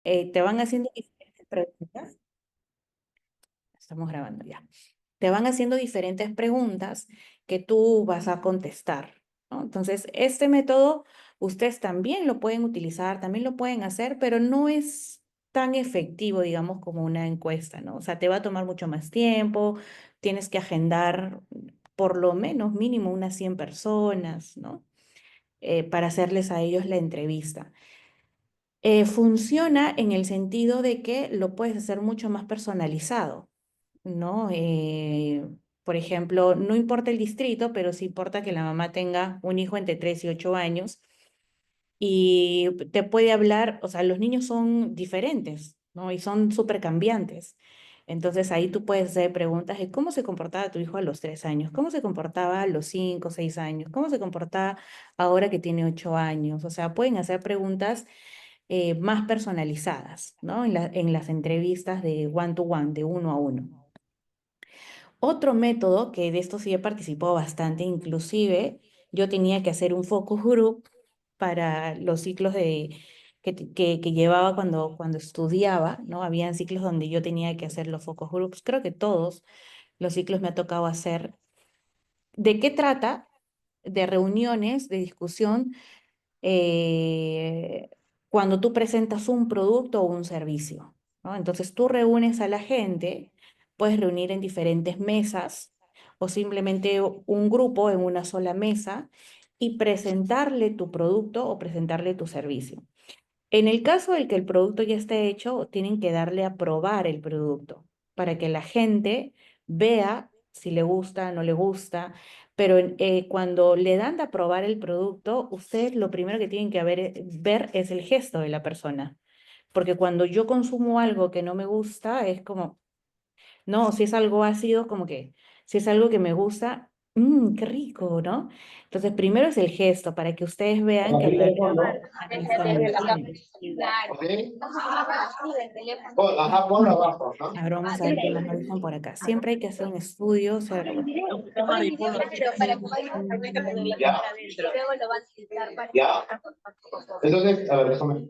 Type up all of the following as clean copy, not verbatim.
Te van haciendo diferentes preguntas. Estamos grabando ya. Te van haciendo diferentes preguntas que tú vas a contestar, ¿no? Entonces, este método ustedes también lo pueden utilizar, también lo pueden hacer, pero no es tan efectivo, digamos, como una encuesta, ¿no? O sea, te va a tomar mucho más tiempo, tienes que agendar por lo menos mínimo unas 100 personas, ¿no? Para hacerles a ellos la entrevista. Funciona en el sentido de que lo puedes hacer mucho más personalizado, ¿no? Por ejemplo, no importa el distrito, pero sí importa que la mamá tenga un hijo entre 3 y 8 años y te puede hablar, o sea, los niños son diferentes, ¿no? Y son súper cambiantes. Entonces ahí tú puedes hacer preguntas de cómo se comportaba tu hijo a los 3 años, cómo se comportaba a los 5, 6 años, cómo se comportaba ahora que tiene 8 años. O sea, pueden hacer preguntas más personalizadas, ¿no? En las entrevistas de one to one, de uno a uno. Otro método, que de esto sí he participado bastante, inclusive yo tenía que hacer un focus group para los ciclos que llevaba cuando estudiaba, ¿no? Habían ciclos donde yo tenía que hacer los focus groups. Creo que todos los ciclos me ha tocado hacer. ¿De qué trata? De reuniones, de discusión eh, cuando tú presentas un producto o un servicio, ¿no? Entonces tú reúnes a la gente, puedes reunir en diferentes mesas o simplemente un grupo en una sola mesa y presentarle tu producto o presentarle tu servicio. En el caso de que el producto ya esté hecho, tienen que darle a probar el producto para que la gente vea si le gusta, no le gusta. Pero cuando le dan a probar el producto, ustedes lo primero que tienen que ver es el gesto de la persona. Porque cuando yo consumo algo que no me gusta, es como, no, si es algo ácido, como que, si es algo que me gusta, qué rico, ¿no? Entonces, primero es el gesto, para que ustedes vean que realmente ahí están mintiendo. ¿Ok? Oh, ajá, por abajo, ¿no? Ahora vamos a ver qué más nos dicen por acá. Siempre hay que hacer un estudio. O sea, Ya. Ya. Entonces, a ver, déjame.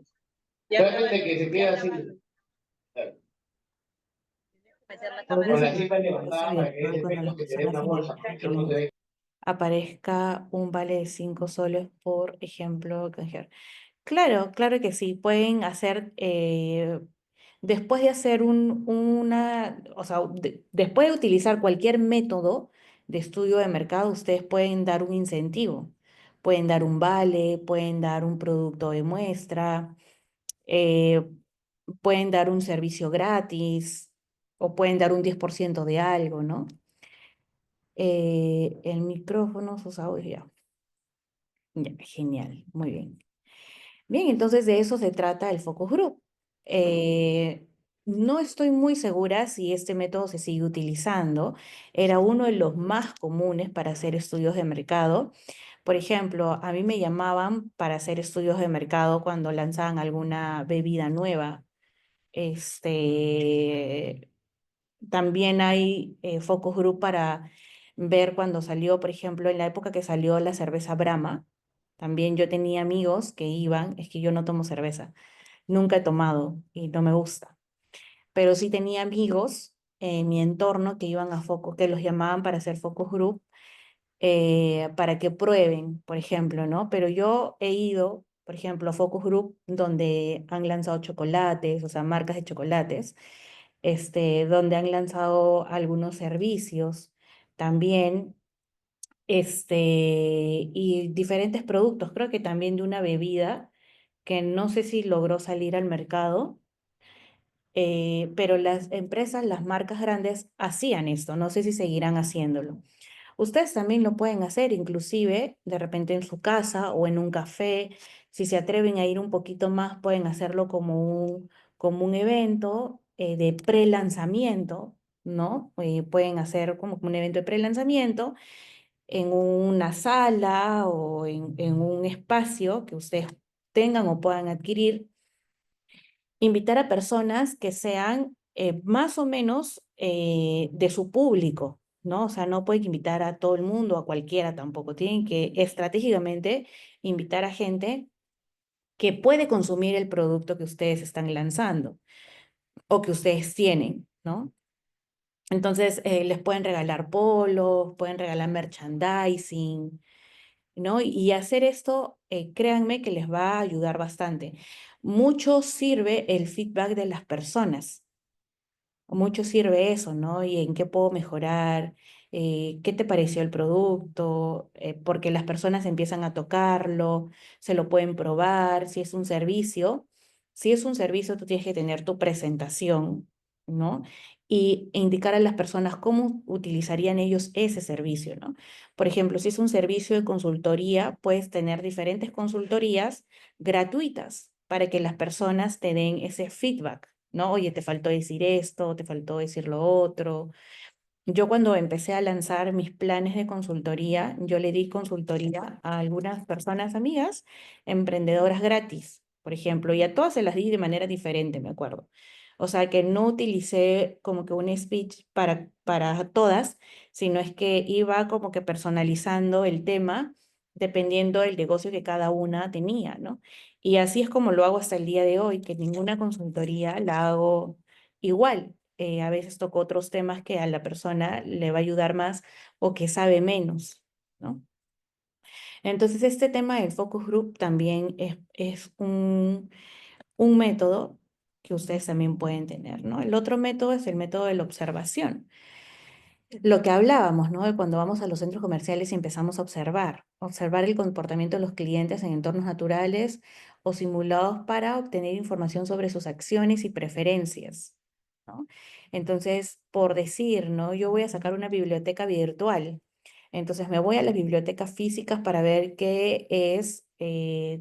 Trate que se quede así. ¿por qué Con se la pone cita eso levantada para que dé virtual cuando efecto las que se dé personas una en el bolsa, lugar que que no se les dé. aparezca un vale de 5 soles por ejemplo, canjear? Claro, claro que sí. Pueden hacer, después de hacer o sea, después de utilizar cualquier método de estudio de mercado, ustedes pueden dar un incentivo. Pueden dar un vale, pueden dar un producto de muestra, eh, pueden dar un servicio gratis o pueden dar un 10% de algo, ¿no? El micrófono, sus audios, ya. Ya, genial, muy bien. Bien, entonces de eso se trata el focus group. No estoy muy segura si este método se sigue utilizando. Era uno de los más comunes para hacer estudios de mercado. Por ejemplo, a mí me llamaban para hacer estudios de mercado cuando lanzaban alguna bebida nueva. Este, también hay focus group para ver cuando salió, por ejemplo, en la época que salió la cerveza Brahma. También yo tenía amigos que iban, es que yo no tomo cerveza, nunca he tomado y no me gusta, pero sí tenía amigos en mi entorno que iban a focus, que los llamaban para hacer focus group, para que prueben, por ejemplo, ¿no? Pero yo he ido, por ejemplo, a focus group donde han lanzado chocolates, o sea, marcas de chocolates, donde han lanzado algunos servicios también, y diferentes productos, creo que también de una bebida que no sé si logró salir al mercado, pero las empresas, las marcas grandes hacían esto, no sé si seguirán haciéndolo. Ustedes también lo pueden hacer, inclusive de repente en su casa o en un café. Si se atreven a ir un poquito más, pueden hacerlo como un evento de pre-lanzamiento, ¿no? Pueden hacer como un evento de pre-lanzamiento en una sala o en un espacio que ustedes tengan o puedan adquirir. Invitar a personas que sean más o menos de su público, ¿no? O sea, no pueden invitar a todo el mundo, a cualquiera tampoco. Tienen que estratégicamente invitar a gente que puede consumir el producto que ustedes están lanzando o que ustedes tienen, ¿no? Entonces, les pueden regalar polos, pueden regalar merchandising, ¿no? Y hacer esto, créanme que les va a ayudar bastante. Mucho sirve el feedback de las personas. Mucho sirve eso, ¿no? Y en qué puedo mejorar, qué te pareció el producto, porque las personas empiezan a tocarlo, se lo pueden probar, si es un servicio, tú tienes que tener tu presentación, ¿no? Y indicar a las personas cómo utilizarían ellos ese servicio, ¿no? Por ejemplo, si es un servicio de consultoría, puedes tener diferentes consultorías gratuitas para que las personas te den ese feedback, ¿no? Oye, te faltó decir esto, te faltó decir lo otro. Yo cuando empecé a lanzar mis planes de consultoría, yo le di consultoría a algunas personas amigas, emprendedoras gratis, por ejemplo, y a todas se las di de manera diferente, me acuerdo. O sea, que no utilicé como que un speech para todas, sino es que iba como que personalizando el tema dependiendo del negocio que cada una tenía, ¿no? Y así es como lo hago hasta el día de hoy, que ninguna consultoría la hago igual. A veces toco otros temas que a la persona le va a ayudar más o que sabe menos, ¿no? Entonces, este tema del focus group también es un método que ustedes también pueden tener, ¿no? El otro método es el método de la observación. Lo que hablábamos, ¿no? De cuando vamos a los centros comerciales y empezamos a observar el comportamiento de los clientes en entornos naturales o simulados para obtener información sobre sus acciones y preferencias, ¿no? Entonces, por decir, ¿no? Yo voy a sacar una biblioteca virtual. Entonces, me voy a las bibliotecas físicas para ver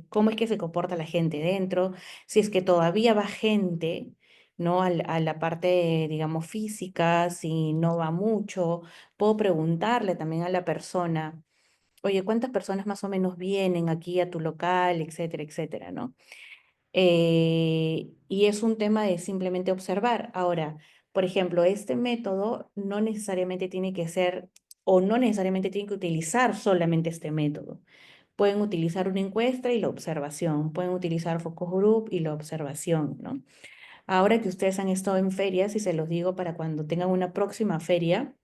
cómo es que se comporta la gente dentro, si es que todavía va gente, ¿no? A la parte, digamos, física, si no va mucho, puedo preguntarle también a la persona, oye, ¿cuántas personas más o menos vienen aquí a tu local, etcétera, etcétera, ¿no? Y es un tema de simplemente observar. Ahora, por ejemplo, este método no necesariamente tiene que ser o no necesariamente tiene que utilizar solamente este método. Pueden utilizar una encuesta y la observación, pueden utilizar focus group y la observación, ¿no? Ahora que ustedes han estado en ferias, y se los digo para cuando tengan una próxima feria,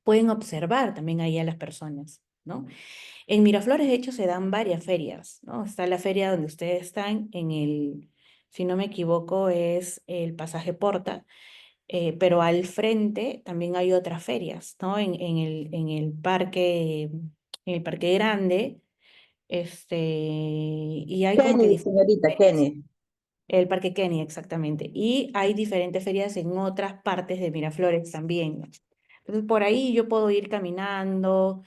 pueden observar también ahí a las personas, ¿no? En Miraflores, de hecho, se dan varias ferias, ¿no? Está la feria donde ustedes están si no me equivoco, es el Pasaje Porta, pero al frente también hay otras ferias, ¿no? En el parque grande, y hay como que Kenny, señorita, diferentes. Kenny. El Parque Kenia, exactamente. Y hay diferentes ferias en otras partes de Miraflores también, ¿no? Entonces, por ahí yo puedo ir caminando,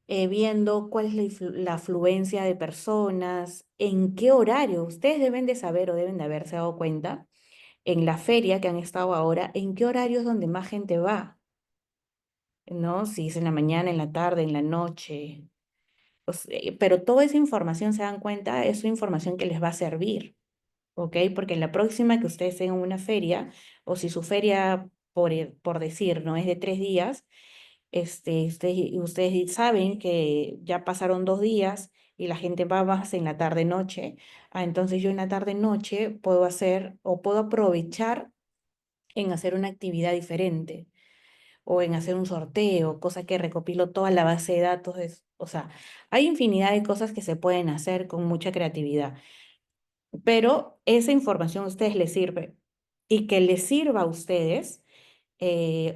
viendo cuál es la afluencia de personas, en qué horario. Ustedes deben de saber o deben de haberse dado cuenta en la feria que han estado ahora, en qué horario es donde más gente va, ¿no? Si es en la mañana, en la tarde, en la noche. Pero toda esa información, se dan cuenta, es información que les va a servir. ¿Ok? Porque en la próxima que ustedes tengan una feria, o si su feria, por decir, no es de 3 días, ustedes saben que ya pasaron 2 días y la gente va más en la tarde-noche. Entonces yo en la tarde-noche puedo hacer o puedo aprovechar en hacer una actividad diferente o en hacer un sorteo, cosa que recopilo toda la base de datos. O sea, hay infinidad de cosas que se pueden hacer con mucha creatividad. Pero esa información a ustedes les sirve y que les sirva a ustedes,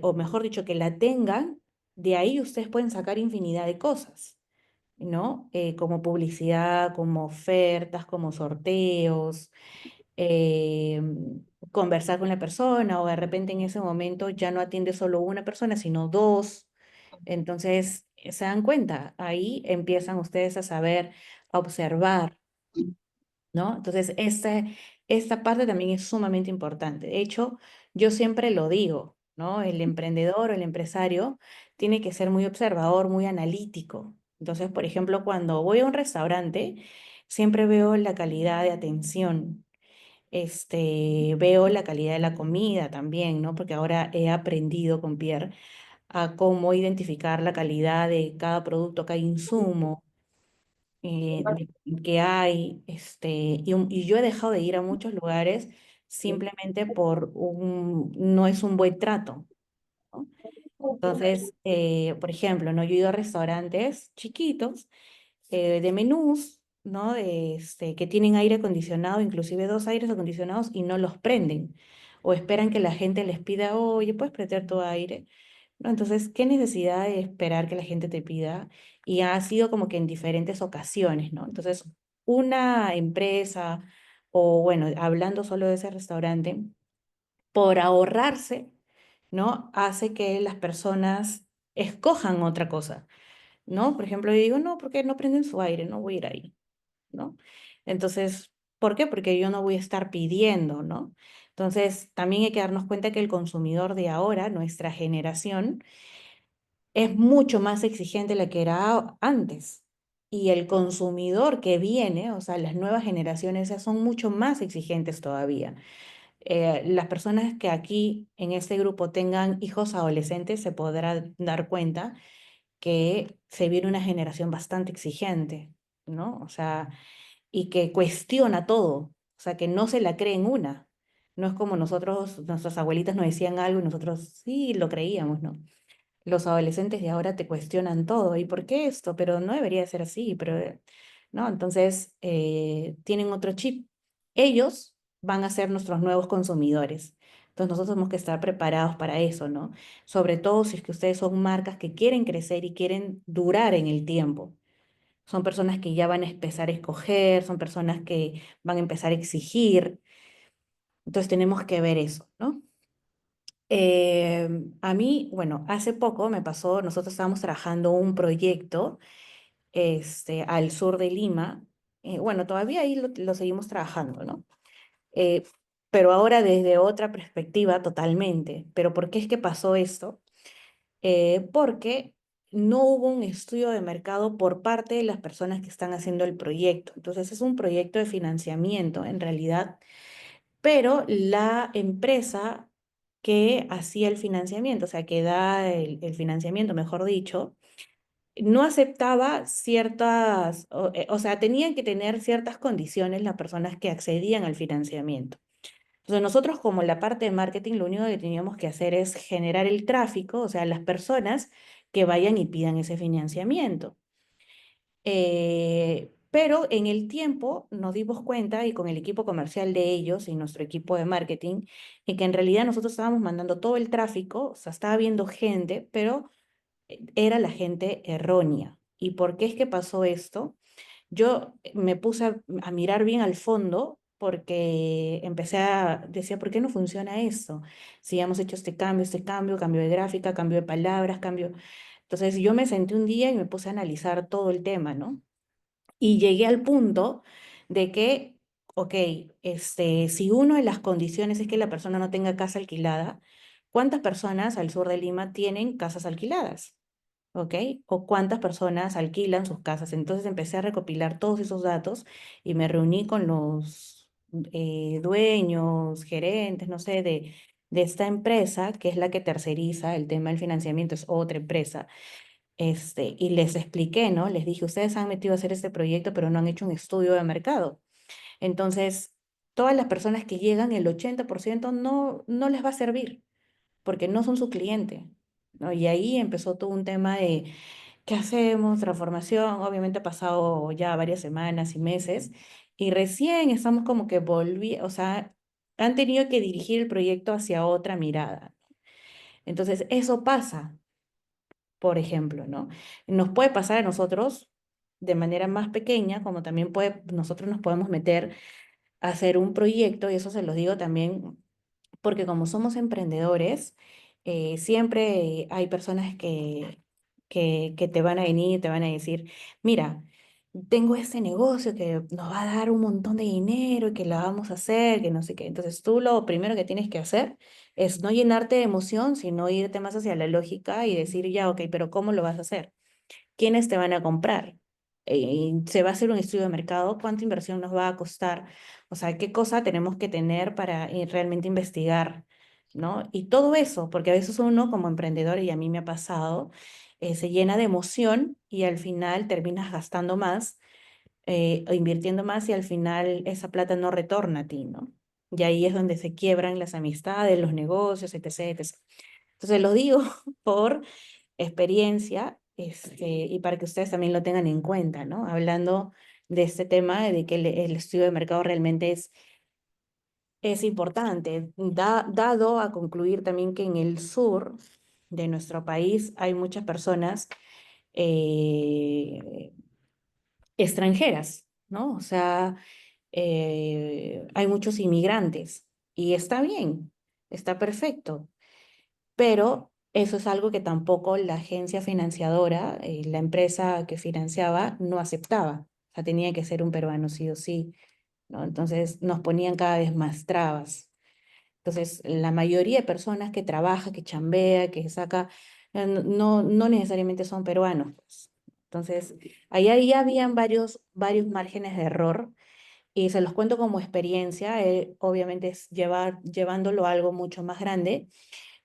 o mejor dicho, que la tengan, de ahí ustedes pueden sacar infinidad de cosas, ¿no? Como publicidad, como ofertas, como sorteos, eh, conversar con la persona o de repente en ese momento ya no atiende solo una persona, sino dos. Entonces, se dan cuenta, ahí empiezan ustedes a saber, a observar, ¿no? Entonces, esta parte también es sumamente importante. De hecho, yo siempre lo digo, ¿no? El emprendedor o el empresario tiene que ser muy observador, muy analítico. Entonces, por ejemplo, cuando voy a un restaurante, siempre veo la calidad de atención, veo la calidad de la comida también, ¿no? Porque ahora he aprendido con Pierre a cómo identificar la calidad de cada producto, cada insumo. que hay, y yo he dejado de ir a muchos lugares simplemente no es un buen trato, ¿no? Entonces, por ejemplo, ¿no? Yo he ido a restaurantes chiquitos, de menús, ¿no? Que tienen aire acondicionado, inclusive dos aires acondicionados, y no los prenden. O esperan que la gente les pida, oye, ¿puedes prender tu aire? ¿No? Entonces, ¿qué necesidad de esperar que la gente te pida? Y ha sido como que en diferentes ocasiones, ¿no? Entonces, una empresa, o bueno, hablando solo de ese restaurante, por ahorrarse, ¿no? Hace que las personas escojan otra cosa, ¿no? Por ejemplo, yo digo, no, porque no prenden su aire, no voy a ir ahí, ¿no? Entonces, ¿por qué? Porque yo no voy a estar pidiendo, ¿no? Entonces, también hay que darnos cuenta que el consumidor de ahora, nuestra generación, es mucho más exigente de la que era antes. Y el consumidor que viene, o sea, las nuevas generaciones ya son mucho más exigentes todavía. Las personas que aquí en este grupo tengan hijos adolescentes se podrán dar cuenta que se viene una generación bastante exigente, ¿no? O sea, y que cuestiona todo, o sea, que no se la cree en una. No es como nosotros, nuestras abuelitas nos decían algo y nosotros sí lo creíamos, ¿no? Los adolescentes de ahora te cuestionan todo. ¿Y por qué esto? Pero no debería ser así, pero, ¿no? Entonces, tienen otro chip. Ellos van a ser nuestros nuevos consumidores. Entonces, nosotros tenemos que estar preparados para eso, ¿no? Sobre todo si es que ustedes son marcas que quieren crecer y quieren durar en el tiempo. Son personas que ya van a empezar a escoger, son personas que van a empezar a exigir. Entonces, tenemos que ver eso, ¿no? A mí, bueno, hace poco me pasó, nosotros estábamos trabajando un proyecto al sur de Lima. Bueno, todavía ahí lo seguimos trabajando, ¿no? Eh, pero ahora desde otra perspectiva totalmente. ¿Pero por qué es que pasó esto? Porque no hubo un estudio de mercado por parte de las personas que están haciendo el proyecto. Entonces es un proyecto de financiamiento en realidad, pero la empresa que hacía el financiamiento, o sea, que da el financiamiento, mejor dicho, no aceptaba o sea, tenían que tener ciertas condiciones las personas que accedían al financiamiento. Entonces, nosotros como la parte de marketing, lo único que teníamos que hacer es generar el tráfico, o sea, las personas que vayan y pidan ese financiamiento. Pero en el tiempo nos dimos cuenta, y con el equipo comercial de ellos y nuestro equipo de marketing, en que en realidad nosotros estábamos mandando todo el tráfico, o sea, estaba viendo gente, pero era la gente errónea. ¿Y por qué es que pasó esto? Yo me puse a mirar bien al fondo porque decía, ¿por qué no funciona esto? Si hemos hecho cambio de gráfica, cambio de palabras, cambio. Entonces yo me senté un día y me puse a analizar todo el tema, ¿no? Y llegué al punto de que, ok, si una de las condiciones es que la persona no tenga casa alquilada, ¿cuántas personas al sur de Lima tienen casas alquiladas? ¿Ok? O cuántas personas alquilan sus casas. Entonces empecé a recopilar todos esos datos y me reuní con los dueños, gerentes, no sé, de esta empresa, que es la que terceriza el tema del financiamiento, es otra empresa. Y les expliqué, ¿no? Les dije, ustedes han metido a hacer este proyecto, pero no han hecho un estudio de mercado. Entonces, todas las personas que llegan, el 80% no les va a servir, porque no son su cliente, ¿no? Y ahí empezó todo un tema de ¿qué hacemos? Transformación, obviamente ha pasado ya varias semanas y meses y recién estamos como que o sea, han tenido que dirigir el proyecto hacia otra mirada. Entonces, eso pasa, por ejemplo, ¿no? Nos puede pasar a nosotros de manera más pequeña, como también nosotros nos podemos meter a hacer un proyecto, y eso se los digo también porque como somos emprendedores, siempre hay personas que te van a venir y te van a decir, mira, tengo este negocio que nos va a dar un montón de dinero y que la vamos a hacer, que no sé qué. Entonces tú lo primero que tienes que hacer es no llenarte de emoción, sino irte más hacia la lógica y decir, ya, ok, pero ¿cómo lo vas a hacer? ¿Quiénes te van a comprar? ¿Se va a hacer un estudio de mercado? ¿Cuánta inversión nos va a costar? O sea, ¿qué cosa tenemos que tener para realmente investigar? ¿No? Y todo eso, porque a veces uno como emprendedor, y a mí me ha pasado, se llena de emoción y al final terminas gastando más o invirtiendo más y al final esa plata no retorna a ti, ¿no? Y ahí es donde se quiebran las amistades, los negocios, etc., etc. Entonces lo digo por experiencia, y para que ustedes también lo tengan en cuenta, ¿no? Hablando de este tema de que el estudio de mercado realmente es importante, dado a concluir también que en el sur de nuestro país hay muchas personas eh, extranjeras, ¿no? O sea, hay muchos inmigrantes y está bien, está perfecto, pero eso es algo que tampoco la agencia financiadora, la empresa que financiaba, no aceptaba. O sea, tenía que ser un peruano sí o sí, ¿no? Entonces nos ponían cada vez más trabas. Entonces, la mayoría de personas que trabaja, que chambea, que saca, no necesariamente son peruanos, pues. Entonces, ahí habían varios márgenes de error y se los cuento como experiencia. Obviamente es llevándolo a algo mucho más grande,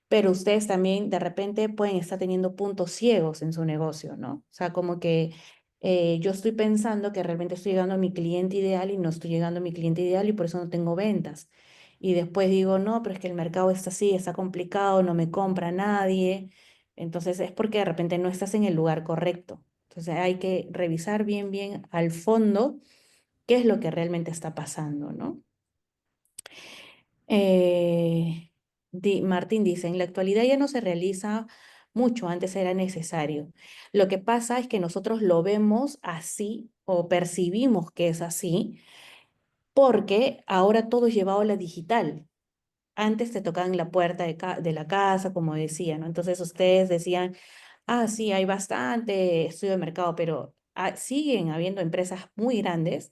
pero ustedes también de repente pueden estar teniendo puntos ciegos en su negocio, ¿no? O sea, como que yo estoy pensando que realmente estoy llegando a mi cliente ideal y no estoy llegando a mi cliente ideal y por eso no tengo ventas. Y después digo, no, pero es que el mercado está así, está complicado, no me compra nadie. Entonces es porque de repente no estás en el lugar correcto. Entonces hay que revisar bien, bien al fondo qué es lo que realmente está pasando, ¿no? Martín dice, en la actualidad ya no se realiza mucho, antes era necesario. Lo que pasa es que nosotros lo vemos así o percibimos que es así porque ahora todo es llevado a la digital. Antes te tocaban la puerta de la casa, como decía, ¿no? Entonces ustedes decían, ah, sí, hay bastante estudio de mercado, pero siguen habiendo empresas muy grandes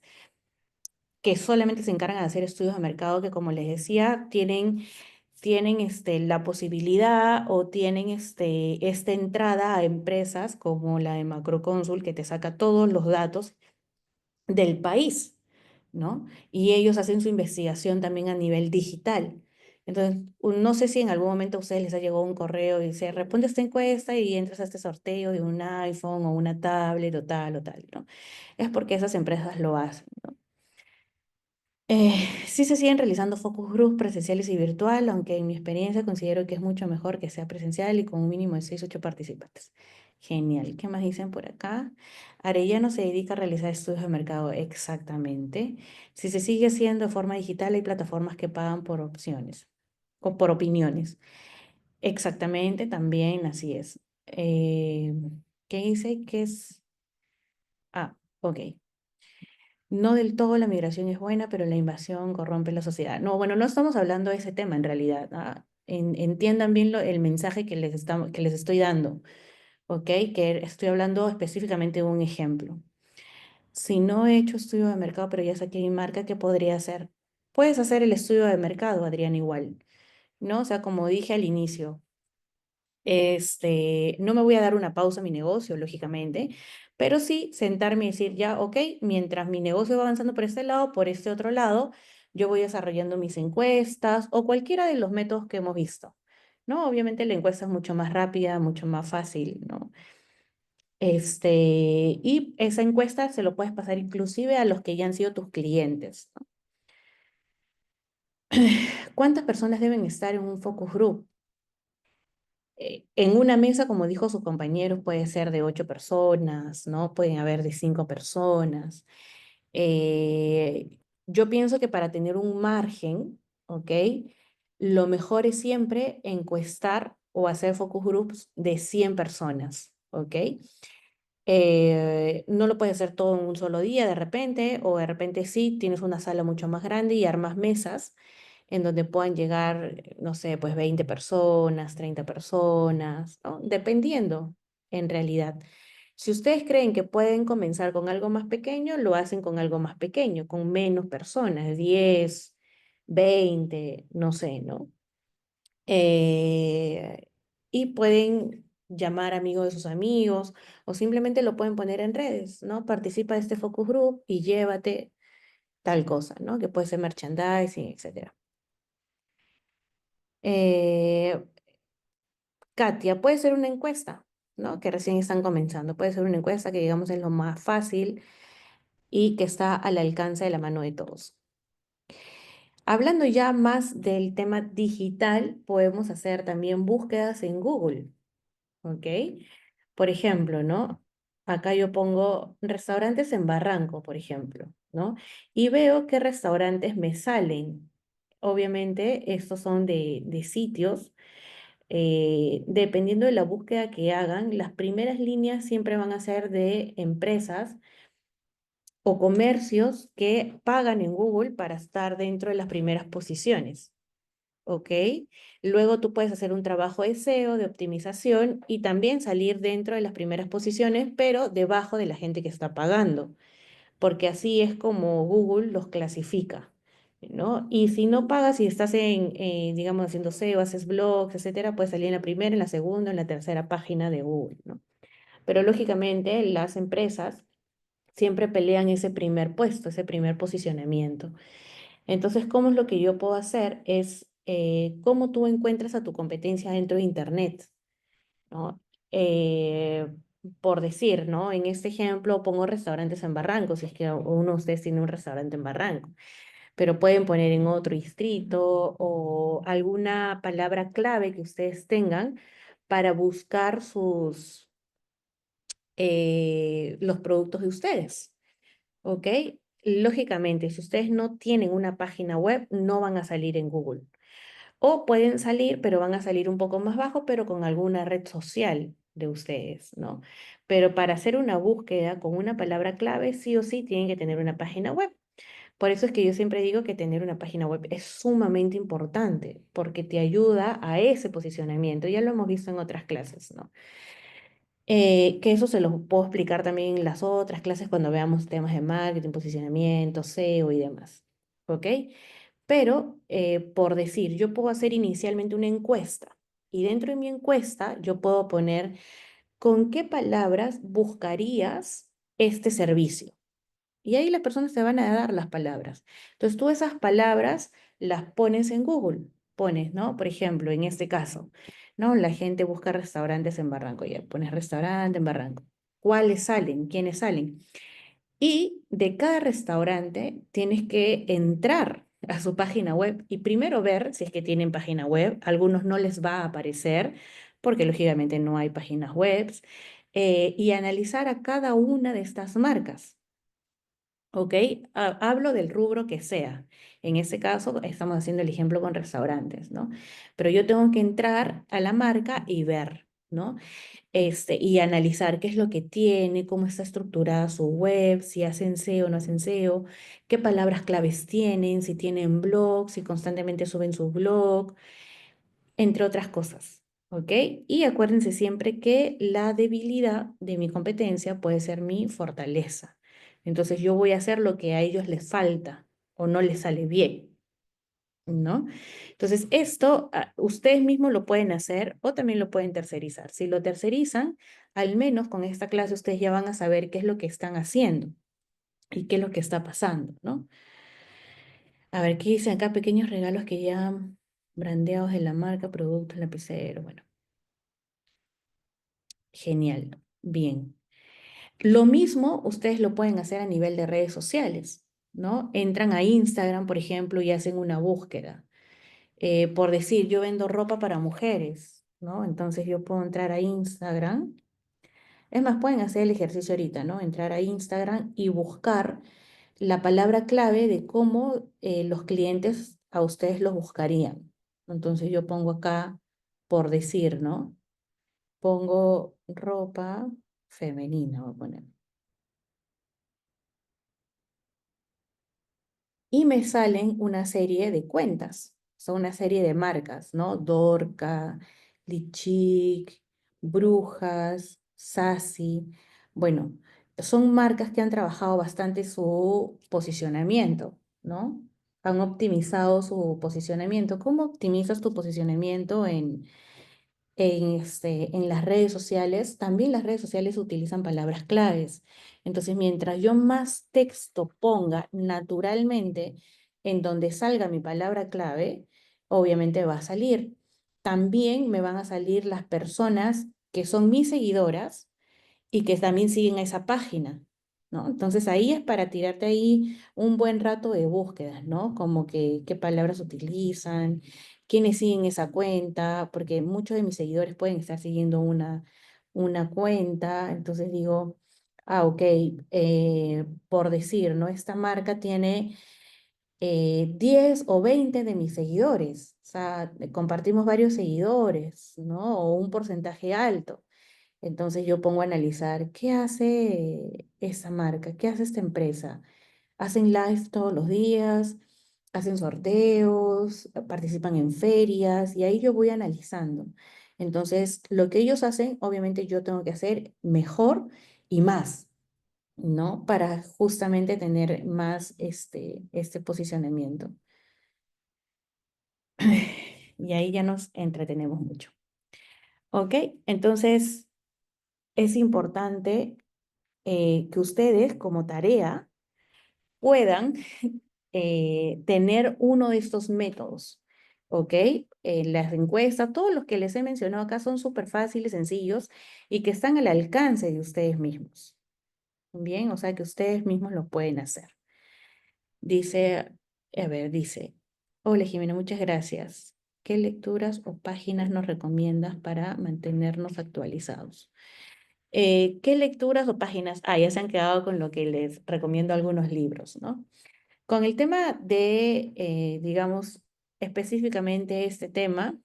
que solamente se encargan de hacer estudios de mercado que, como les decía, tienen la posibilidad o tienen esta entrada a empresas como la de Macrocónsul que te saca todos los datos del país, ¿no? Y ellos hacen su investigación también a nivel digital. Entonces, no sé si en algún momento a ustedes les ha llegado un correo y dice, responde esta encuesta y entras a este sorteo de un iPhone o una tablet o tal, ¿no? Es porque esas empresas lo hacen, ¿no? Sí se siguen realizando focus groups presenciales y virtual, aunque en mi experiencia considero que es mucho mejor que sea presencial y con un mínimo de 6 8 participantes. Genial. ¿Qué más dicen por acá? Arellano se dedica a realizar estudios de mercado. Exactamente. Si se sigue haciendo de forma digital, hay plataformas que pagan por opciones o por opiniones. Exactamente, también así es. ¿Qué dice? ¿Qué es? Ah, ok. No del todo la migración es buena, pero la invasión corrompe la sociedad. No, bueno, no estamos hablando de ese tema en realidad. Entiendan bien el mensaje que les estoy dando, ¿ok? Que estoy hablando específicamente de un ejemplo. Si no he hecho estudio de mercado, pero ya saqué mi marca, ¿qué podría hacer? Puedes hacer el estudio de mercado, Adrián, igual, ¿no? O sea, como dije al inicio, no me voy a dar una pausa a mi negocio, lógicamente, pero sí sentarme y decir, ya, ok, mientras mi negocio va avanzando por este lado, por este otro lado, yo voy desarrollando mis encuestas o cualquiera de los métodos que hemos visto, ¿no? Obviamente la encuesta es mucho más rápida, mucho más fácil, ¿no? Y esa encuesta se lo puedes pasar inclusive a los que ya han sido tus clientes, ¿no? ¿Cuántas personas deben estar en un focus group? En una mesa, como dijo sus compañeros, puede ser de 8 personas, ¿no? Pueden haber de 5 personas. Yo pienso que para tener un margen, ¿ok? Lo mejor es siempre encuestar o hacer focus groups de 100 personas, ¿ok? No lo puedes hacer todo en un solo día de repente, o de repente sí, tienes una sala mucho más grande y armas mesas en donde puedan llegar, no sé, pues 20 personas, 30 personas, ¿no? Dependiendo, en realidad. Si ustedes creen que pueden comenzar con algo más pequeño, lo hacen con algo más pequeño, con menos personas, 10, 20, no sé, ¿no? Eh, y pueden llamar amigos de sus amigos o simplemente lo pueden poner en redes, ¿no? Participa de este focus group y llévate tal cosa, ¿no? Que puede ser merchandising, etcétera. Eh, Katia, puede ser una encuesta, ¿no? Que recién están comenzando. Puede ser una encuesta que digamos es lo más fácil. y que está al alcance de la mano de todos. Hablando ya más del tema digital, podemos hacer también búsquedas en Google, ¿ok? Por ejemplo, ¿no? Acá yo pongo restaurantes en Barranco, por ejemplo, ¿no? Y veo qué restaurantes me salen. Obviamente, estos son de sitios. Dependiendo de la búsqueda que hagan, las primeras líneas siempre van a ser de empresas o comercios que pagan en Google para estar dentro de las primeras posiciones. ¿Ok? Luego tú puedes hacer un trabajo de SEO, de optimización y también salir dentro de las primeras posiciones, pero debajo de la gente que está pagando, porque así es como Google los clasifica, ¿no? Y si no pagas y estás digamos, haciendo SEO, haces blogs, etcétera, puedes salir en la primera, en la segunda, en la tercera página de Google, ¿no? Pero lógicamente las empresas siempre pelean ese primer puesto, ese primer posicionamiento. Entonces, ¿cómo es lo que yo puedo hacer? Es cómo tú encuentras a tu competencia dentro de Internet, ¿no? Eh, por decir, ¿no? En este ejemplo pongo restaurantes en Barranco, si es que uno de ustedes tiene un restaurante en Barranco, pero pueden poner en otro distrito o alguna palabra clave que ustedes tengan para buscar los productos de ustedes, ¿ok? Lógicamente, si ustedes no tienen una página web, no van a salir en Google. O pueden salir, pero van a salir un poco más bajo, pero con alguna red social de ustedes, ¿no? Pero para hacer una búsqueda con una palabra clave, sí o sí tienen que tener una página web. Por eso es que yo siempre digo que tener una página web es sumamente importante, porque te ayuda a ese posicionamiento. Ya lo hemos visto en otras clases, ¿no? Que eso se los puedo explicar también en las otras clases cuando veamos temas de marketing, posicionamiento, SEO y demás. ¿Ok? Pero, por decir, yo puedo hacer inicialmente una encuesta y dentro de mi encuesta yo puedo poner con qué palabras buscarías este servicio. Y ahí las personas te van a dar las palabras. Entonces tú esas palabras las pones en Google. Pones, ¿no? Por ejemplo, en este caso, ¿no? La gente busca restaurantes en Barranco. Ya pones restaurante en Barranco. ¿Cuáles salen? ¿Quiénes salen? Y de cada restaurante tienes que entrar a su página web y primero ver si es que tienen página web. Algunos no les va a aparecer porque lógicamente no hay páginas web. Y analizar a cada una de estas marcas. ¿Ok? Hablo del rubro que sea. En este caso estamos haciendo el ejemplo con restaurantes, ¿no? Pero yo tengo que entrar a la marca y ver, ¿no? Y analizar qué es lo que tiene, cómo está estructurada su web, si hacen SEO o no hacen SEO, qué palabras claves tienen, si tienen blog, si constantemente suben su blog, entre otras cosas. ¿Ok? Y acuérdense siempre que la debilidad de mi competencia puede ser mi fortaleza. Entonces yo voy a hacer lo que a ellos les falta o no les sale bien. ¿No? Entonces, esto ustedes mismos lo pueden hacer o también lo pueden tercerizar. Si lo tercerizan, al menos con esta clase ustedes ya van a saber qué es lo que están haciendo y qué es lo que está pasando, ¿no? A ver, ¿qué dicen acá? Pequeños regalos que ya brandeados de la marca, productos, lapicero, bueno, genial, bien. Lo mismo ustedes lo pueden hacer a nivel de redes sociales, ¿no? Entran a Instagram, por ejemplo, y hacen una búsqueda. Por decir, yo vendo ropa para mujeres, ¿no? Entonces yo puedo entrar a Instagram. Es más, pueden hacer el ejercicio ahorita, ¿no? Entrar a Instagram y buscar la palabra clave de cómo los clientes a ustedes los buscarían. Entonces yo pongo acá, por decir, ¿no? Pongo ropa femenina, voy a poner. Y me salen una serie de cuentas, son una serie de marcas, ¿no? Dorca, Lichic, Brujas, Sassy. Bueno, son marcas que han trabajado bastante su posicionamiento, ¿no? Han optimizado su posicionamiento. ¿Cómo optimizas tu posicionamiento en las redes sociales? También las redes sociales utilizan palabras claves. Entonces, mientras yo más texto ponga naturalmente en donde salga mi palabra clave, obviamente va a salir. También me van a salir las personas que son mis seguidoras y que también siguen a esa página. ¿no? Entonces ahí es para tirarte ahí un buen rato de búsquedas, ¿no? Como que qué palabras utilizan, quiénes siguen esa cuenta, porque muchos de mis seguidores pueden estar siguiendo una cuenta, entonces digo, ok, por decir, ¿no? Esta marca tiene 10 o 20 de mis seguidores, o sea, compartimos varios seguidores, ¿no? O un porcentaje alto. Entonces yo pongo a analizar qué hace esa marca, qué hace esta empresa. Hacen live todos los días, hacen sorteos, participan en ferias y ahí yo voy analizando. Entonces, lo que ellos hacen, obviamente yo tengo que hacer mejor y más, ¿no? Para justamente tener más este posicionamiento. Y ahí ya nos entretenemos mucho. ¿Ok? Entonces, es importante que ustedes como tarea puedan tener uno de estos métodos, ¿ok? Las encuestas, todos los que les he mencionado acá son súper fáciles, sencillos y que están al alcance de ustedes mismos. Bien, o sea que ustedes mismos lo pueden hacer. Dice, a ver, dice, hola Jimena, muchas gracias. ¿Qué lecturas o páginas nos recomiendas para mantenernos actualizados? ¿Qué lecturas o páginas? Ah, ya se han quedado con lo que les recomiendo algunos libros, ¿no? Con el tema de, digamos, específicamente este tema,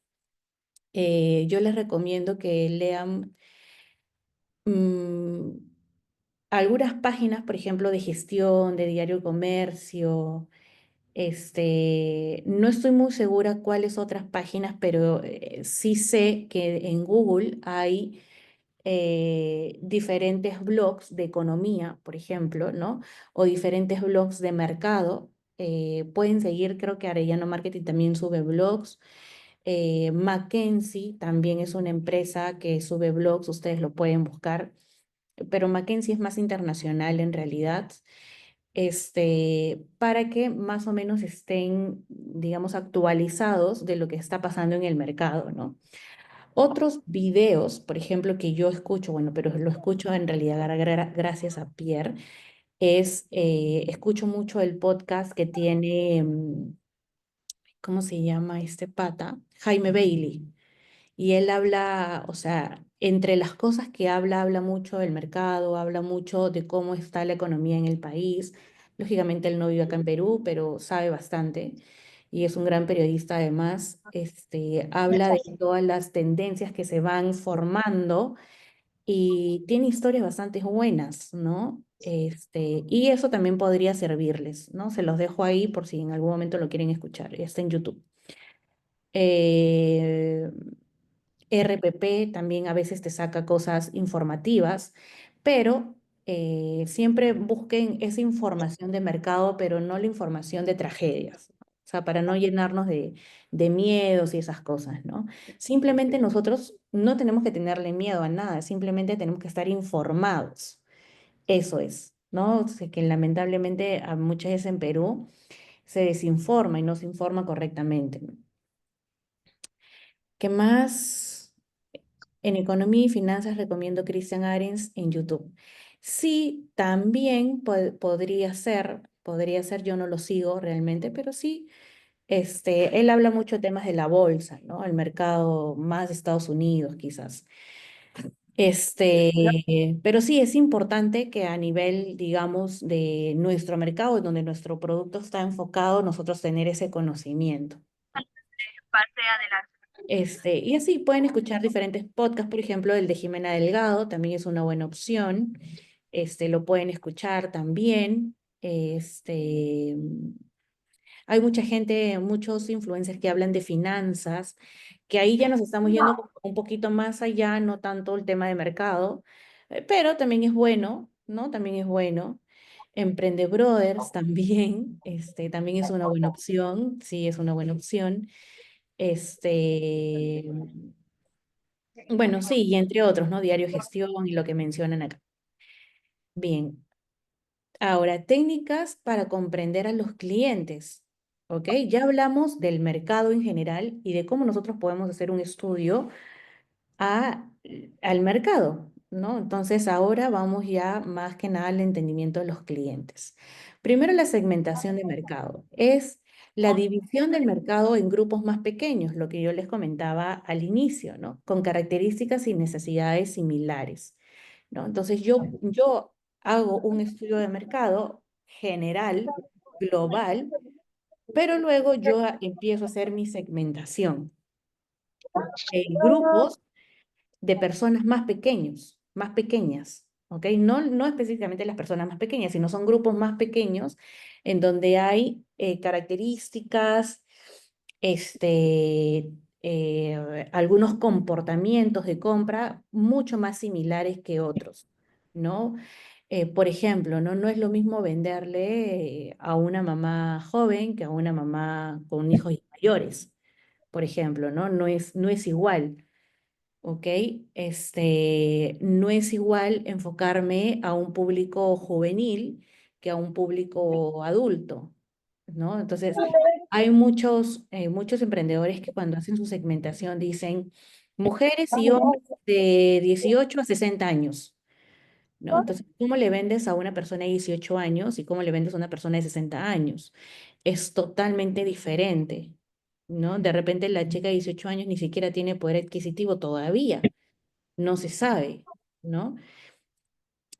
yo les recomiendo que lean mm, algunas páginas, por ejemplo, de gestión, de diario comercio. No estoy muy segura cuáles otras páginas, pero sí sé que en Google hay diferentes blogs de economía, por ejemplo, ¿no? O diferentes blogs de mercado. Pueden seguir, creo que Arellano Marketing también sube blogs. Mackenzie también es una empresa que sube blogs, ustedes lo pueden buscar, pero Mackenzie es más internacional en realidad. Para que más o menos estén, digamos, actualizados de lo que está pasando en el mercado, ¿no? Otros videos, por ejemplo, que yo escucho, bueno, pero lo escucho en realidad gracias a Pierre, escucho mucho el podcast que tiene, ¿cómo se llama este pata? Jaime Bailey. Y él habla, o sea, entre las cosas que habla, habla mucho del mercado, habla mucho de cómo está la economía en el país. Lógicamente él no vive acá en Perú, pero sabe bastante y es un gran periodista además. Habla de todas las tendencias que se van formando y tiene historias bastante buenas, ¿no? Y eso también podría servirles, ¿no? Se los dejo ahí por si en algún momento lo quieren escuchar. Está en YouTube. Eh, RPP también a veces te saca cosas informativas, pero siempre busquen esa información de mercado, pero no la información de tragedias. O sea, para no llenarnos de miedos y esas cosas, ¿no? Simplemente nosotros no tenemos que tenerle miedo a nada, simplemente tenemos que estar informados. Eso es, ¿no? O sea, que lamentablemente a muchas veces en Perú se desinforma y no se informa correctamente, ¿no? ¿Qué más? En economía y finanzas recomiendo Christian Arens en YouTube. Sí, también podría ser, yo no lo sigo realmente, pero sí, él habla mucho de temas de la bolsa, ¿no? El mercado más de Estados Unidos, quizás. Pero sí, es importante que a nivel, digamos, de nuestro mercado, donde nuestro producto está enfocado, nosotros tener ese conocimiento. Y así pueden escuchar diferentes podcasts, por ejemplo, el de Jimena Delgado también es una buena opción. Lo pueden escuchar también. Hay mucha gente, muchos influencers que hablan de finanzas, que ahí ya nos estamos yendo como un poquito más allá, no tanto el tema de mercado, pero también es bueno, ¿no? También es bueno. Emprende Brothers también, también es una buena opción, sí, es una buena opción. Este, bueno, sí, y entre otros, ¿no? Diario Gestión y lo que mencionan acá. Bien, ahora, técnicas para comprender a los clientes, ¿ok? Ya hablamos del mercado en general y de cómo nosotros podemos hacer un estudio a- al mercado. ¿no? Entonces ahora vamos ya más que nada al entendimiento de los clientes. Primero, la segmentación de mercado. Es la división del mercado en grupos más pequeños, lo que yo les comentaba al inicio, ¿no? Con características y necesidades similares, ¿no? Entonces yo hago un estudio de mercado general, global, pero luego yo empiezo a hacer mi segmentación en grupos de personas más pequeños, más pequeñas, ¿ok? No específicamente las personas más pequeñas, sino son grupos más pequeños en donde hay características, algunos comportamientos de compra mucho más similares que otros, ¿no? Por ejemplo, ¿no? No es lo mismo venderle a una mamá joven que a una mamá con hijos mayores, por ejemplo, ¿no? No es igual. ¿Ok? No es igual enfocarme a un público juvenil que a un público adulto, ¿no? Entonces, hay muchos emprendedores que cuando hacen su segmentación dicen mujeres y hombres de 18 a 60 años, ¿no? Entonces, ¿cómo le vendes a una persona de 18 años y cómo le vendes a una persona de 60 años? Es totalmente diferente, ¿no? De repente la chica de 18 años ni siquiera tiene poder adquisitivo todavía, no se sabe, ¿no?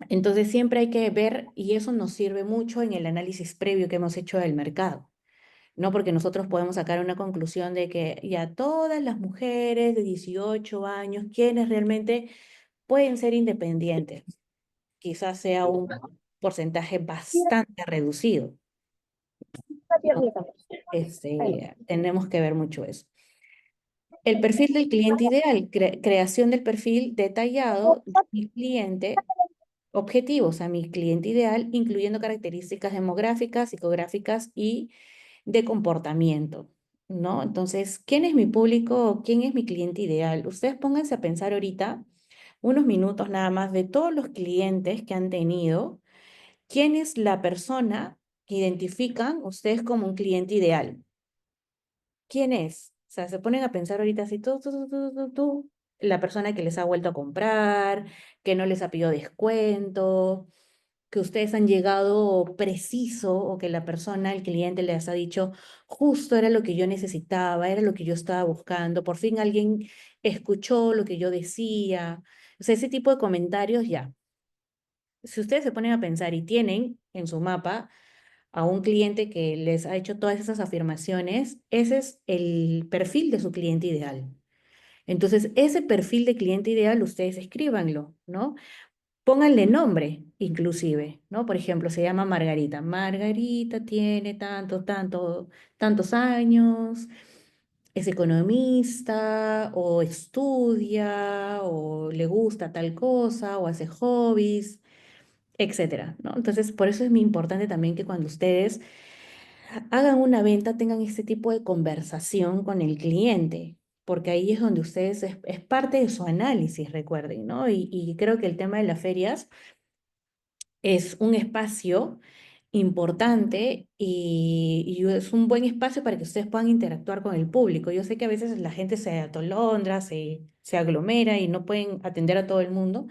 Entonces siempre hay que ver, y eso nos sirve mucho en el análisis previo que hemos hecho del mercado, ¿no? Porque nosotros podemos sacar una conclusión de que ya todas las mujeres de 18 años, quienes realmente pueden ser independientes, quizás sea un porcentaje bastante reducido, ¿no? Tenemos que ver mucho eso. El perfil del cliente ideal, creación del perfil detallado de mi cliente objetivos a mi cliente ideal, incluyendo características demográficas, psicográficas y de comportamiento, ¿no? Entonces, ¿quién es mi público? ¿Quién es mi cliente ideal? Ustedes pónganse a pensar ahorita unos minutos nada más de todos los clientes que han tenido, ¿quién es la persona que identifican ustedes como un cliente ideal? ¿Quién es? O sea, se ponen a pensar ahorita así, la persona que les ha vuelto a comprar, que no les ha pedido descuento, que ustedes han llegado preciso o que la persona, el cliente les ha dicho, justo era lo que yo necesitaba, era lo que yo estaba buscando, por fin alguien escuchó lo que yo decía. O sea, ese tipo de comentarios ya. Si ustedes se ponen a pensar y tienen en su mapa a un cliente que les ha hecho todas esas afirmaciones, ese es el perfil de su cliente ideal. Entonces, ese perfil de cliente ideal, ustedes escríbanlo, ¿no? Pónganle nombre, inclusive, ¿no? Por ejemplo, se llama Margarita. Margarita tiene tantos años, es economista, o estudia, o le gusta tal cosa, o hace hobbies, etcétera, ¿no? Entonces, por eso es muy importante también que cuando ustedes hagan una venta tengan este tipo de conversación con el cliente, porque ahí es donde ustedes es parte de su análisis, recuerden, ¿no? Y creo que el tema de las ferias es un espacio importante y es un buen espacio para que ustedes puedan interactuar con el público. Yo sé que a veces la gente se atolondra, se aglomera y no pueden atender a todo el mundo,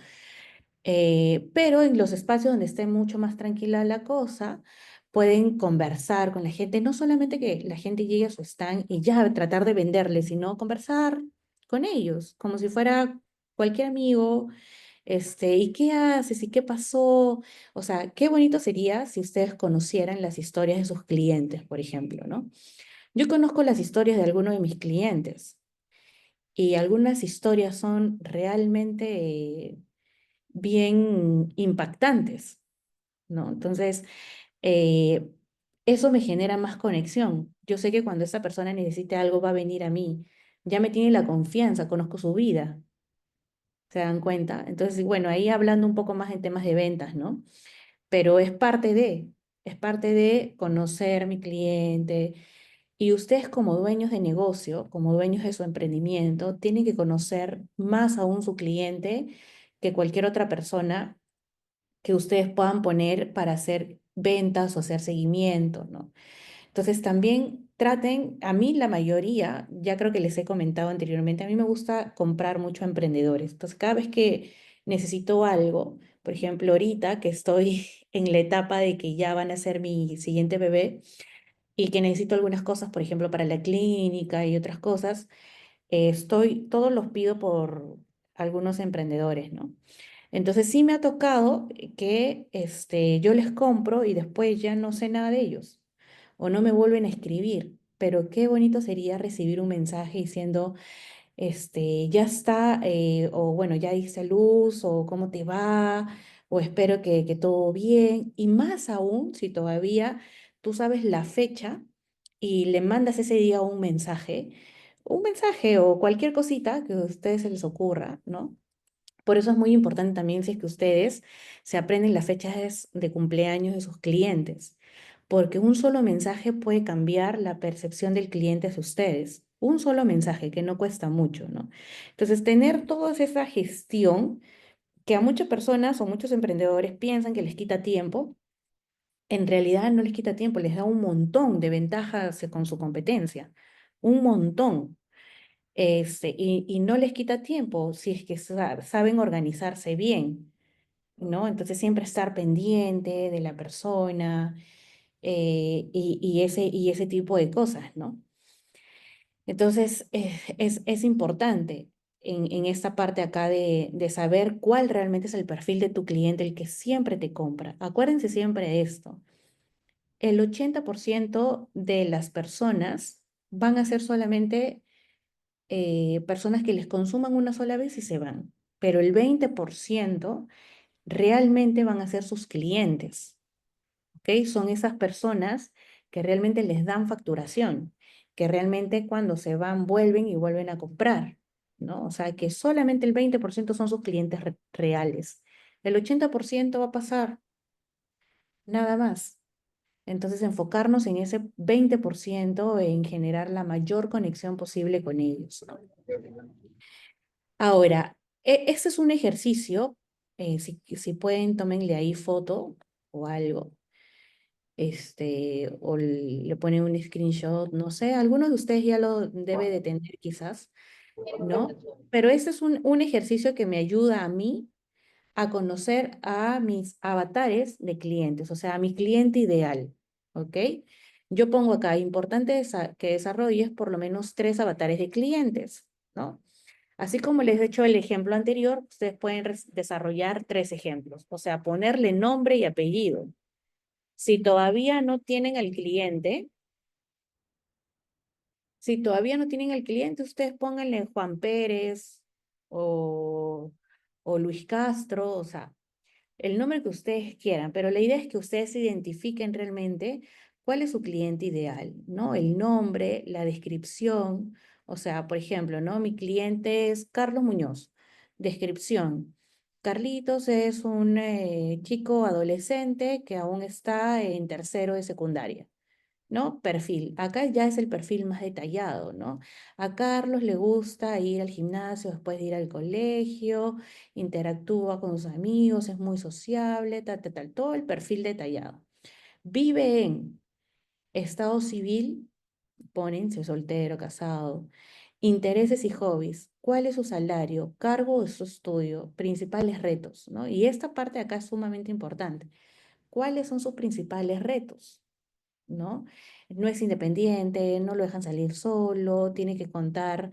pero en los espacios donde esté mucho más tranquila la cosa, pueden conversar con la gente, no solamente que la gente llegue a su stand y ya tratar de venderle, sino conversar con ellos, como si fuera cualquier amigo. ¿Y qué haces? ¿Y qué pasó? O sea, qué bonito sería si ustedes conocieran las historias de sus clientes, por ejemplo, ¿no? Yo conozco las historias de algunos de mis clientes y algunas historias son realmente bien impactantes, ¿no? Entonces, eh, eso me genera más conexión. Yo sé que cuando esa persona necesite algo va a venir a mí. Ya me tiene la confianza, conozco su vida, ¿se dan cuenta? Entonces, bueno, ahí hablando un poco más en temas de ventas, ¿no? Pero es parte de conocer a mi cliente. Y ustedes como dueños de negocio, como dueños de su emprendimiento, tienen que conocer más aún su cliente que cualquier otra persona que ustedes puedan poner para hacer ventas o hacer seguimiento, ¿no? Entonces también traten, a mí la mayoría, ya creo que les he comentado anteriormente, a mí me gusta comprar mucho a emprendedores. Entonces cada vez que necesito algo, por ejemplo, ahorita que estoy en la etapa de que ya van a ser mi siguiente bebé y que necesito algunas cosas, por ejemplo, para la clínica y otras cosas, todos los pido por algunos emprendedores, ¿no? Entonces sí me ha tocado que yo les compro y después ya no sé nada de ellos o no me vuelven a escribir, pero qué bonito sería recibir un mensaje diciendo, ya está, o bueno, ya diste a luz, o cómo te va, o espero que todo bien, y más aún si todavía tú sabes la fecha y le mandas ese día un mensaje o cualquier cosita que a ustedes se les ocurra, ¿no? Por eso es muy importante también si es que ustedes se aprenden las fechas de cumpleaños de sus clientes, porque un solo mensaje puede cambiar la percepción del cliente hacia ustedes. Un solo mensaje que no cuesta mucho, ¿no? Entonces, tener toda esa gestión que a muchas personas o muchos emprendedores piensan que les quita tiempo, en realidad no les quita tiempo, les da un montón de ventajas con su competencia, un montón. Y no les quita tiempo si es que saben organizarse bien, ¿no? Entonces siempre estar pendiente de la persona y ese tipo de cosas, ¿no? Entonces es importante en esta parte acá de saber cuál realmente es el perfil de tu cliente, el que siempre te compra. Acuérdense siempre de esto. El 80% de las personas van a ser solamente personas que les consuman una sola vez y se van, pero el 20% realmente van a ser sus clientes, ¿ok? Son esas personas que realmente les dan facturación, que realmente cuando se van vuelven y vuelven a comprar, ¿no? O sea, que solamente el 20% son sus clientes reales. El 80% va a pasar, nada más. Entonces, enfocarnos en ese 20% en generar la mayor conexión posible con ellos, ¿no? Ahora, este es un ejercicio, si pueden, tómenle ahí foto o algo, o le ponen un screenshot, no sé, alguno de ustedes ya lo debe de tener quizás, ¿no? Pero este es un ejercicio que me ayuda a mí a conocer a mis avatares de clientes, o sea, a mi cliente ideal, ¿ok? Yo pongo acá, importante que desarrolles por lo menos 3 avatares de clientes, ¿no? Así como les he hecho el ejemplo anterior, ustedes pueden desarrollar 3 ejemplos, o sea, ponerle nombre y apellido. Si todavía no tienen al cliente, si todavía no tienen al cliente, ustedes pónganle Juan Pérez o, o Luis Castro, o sea, el nombre que ustedes quieran, pero la idea es que ustedes identifiquen realmente cuál es su cliente ideal, ¿no? El nombre, la descripción, o sea, por ejemplo, ¿no? Mi cliente es Carlos Muñoz. Descripción. Carlitos es un chico adolescente que aún está en tercero de secundaria. ¿No? Perfil. Acá ya es el perfil más detallado, ¿no? A Carlos le gusta ir al gimnasio después de ir al colegio, interactúa con sus amigos, es muy sociable, tal, tal, tal, todo el perfil detallado. Vive en estado civil, ponen si es soltero, casado, intereses y hobbies, cuál es su salario, cargo de su estudio, principales retos, ¿no? Y esta parte acá es sumamente importante. ¿Cuáles son sus principales retos? ¿No? No es independiente, no lo dejan salir solo, tiene que contar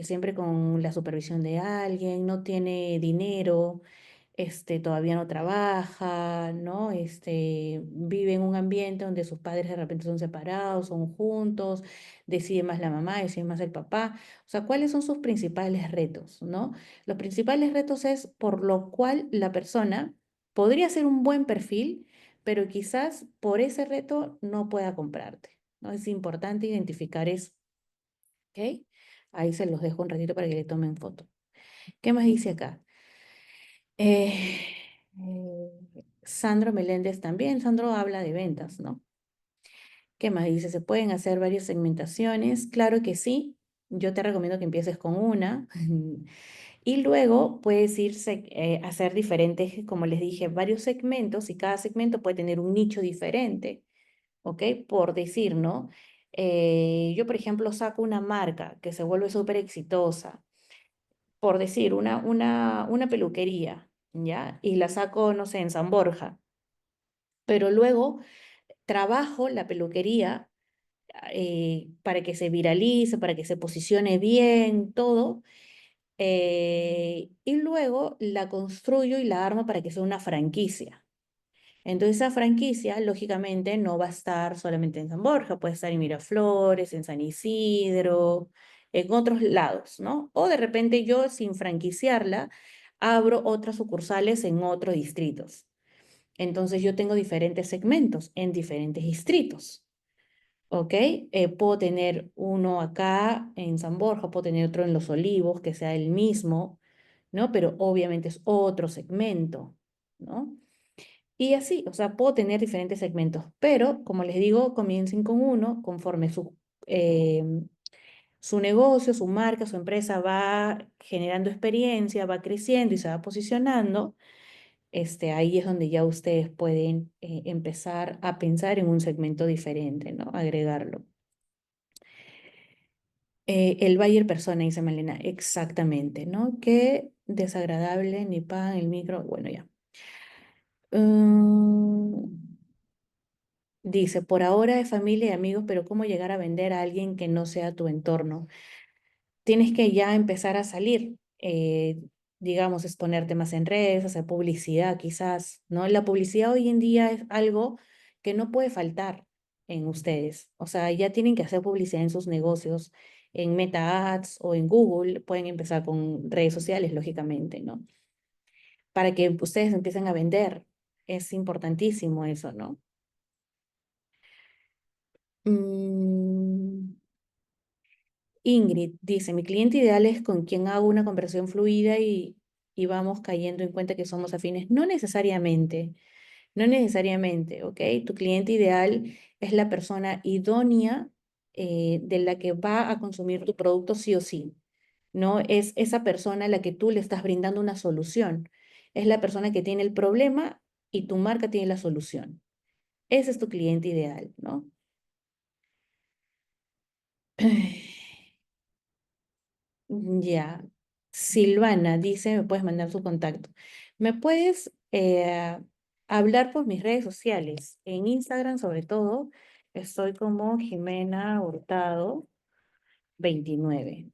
siempre con la supervisión de alguien, no tiene dinero, todavía no trabaja, ¿no? Vive en un ambiente donde sus padres de repente son separados, son juntos, decide más la mamá, decide más el papá. O sea, ¿cuáles son sus principales retos, ¿no? Los principales retos es por lo cual la persona podría ser un buen perfil, pero quizás por ese reto no pueda comprarte, ¿no? Es importante identificar eso, ¿ok? Ahí se los dejo un ratito para que le tomen foto. ¿Qué más dice acá? Eh, Sandro Meléndez también. Sandro habla de ventas, ¿no? ¿Qué más dice? ¿Se pueden hacer varias segmentaciones? Claro que sí. Yo te recomiendo que empieces con una y luego puedes irse a hacer diferentes, como les dije, varios segmentos y cada segmento puede tener un nicho diferente, ¿ok? Por decir, ¿no? Yo, por ejemplo, saco una marca que se vuelve súper exitosa, por decir, una peluquería. ¿ya? Y la saco, no sé, en San Borja. Pero luego trabajo la peluquería para que se viralice, para que se posicione bien, todo. Y luego la construyo y la armo para que sea una franquicia. Entonces esa franquicia, lógicamente, no va a estar solamente en San Borja, puede estar en Miraflores, en San Isidro, en otros lados, ¿no? O de repente yo, sin franquiciarla, abro otras sucursales en otros distritos. Entonces yo tengo diferentes segmentos en diferentes distritos. ¿Ok? Puedo tener uno acá en San Borja, puedo tener otro en Los Olivos, que sea el mismo, ¿no? Pero obviamente es otro segmento, ¿no? Y así, o sea, puedo tener diferentes segmentos, pero como les digo, comiencen con uno conforme eh, su negocio, su marca, su empresa va generando experiencia, va creciendo y se va posicionando. Ahí es donde ya ustedes pueden empezar a pensar en un segmento diferente, ¿no? Agregarlo. El buyer persona, dice Malena, exactamente, ¿no? Qué desagradable, ni pan, el micro, bueno, ya. Mm, dice, por ahora es familia y amigos, pero ¿cómo llegar a vender a alguien que no sea tu entorno? Tienes que ya empezar a salir, digamos, exponerte más en redes, hacer publicidad quizás, ¿no? La publicidad hoy en día es algo que no puede faltar en ustedes. O sea, ya tienen que hacer publicidad en sus negocios, en Meta Ads o en Google. Pueden empezar con redes sociales, lógicamente, ¿no? Para que ustedes empiecen a vender. Es importantísimo eso, ¿no? Mm, Ingrid dice, mi cliente ideal es con quien hago una conversación fluida y vamos cayendo en cuenta que somos afines. No necesariamente, no necesariamente, ¿ok? Tu cliente ideal es la persona idónea de la que va a consumir tu producto sí o sí. No es esa persona a la que tú le estás brindando una solución. Es la persona que tiene el problema y tu marca tiene la solución. Ese es tu cliente ideal, ¿no? Ya. Silvana dice, me puedes mandar su contacto. Me puedes hablar por mis redes sociales. En Instagram, sobre todo, estoy como Jimena Hurtado 29.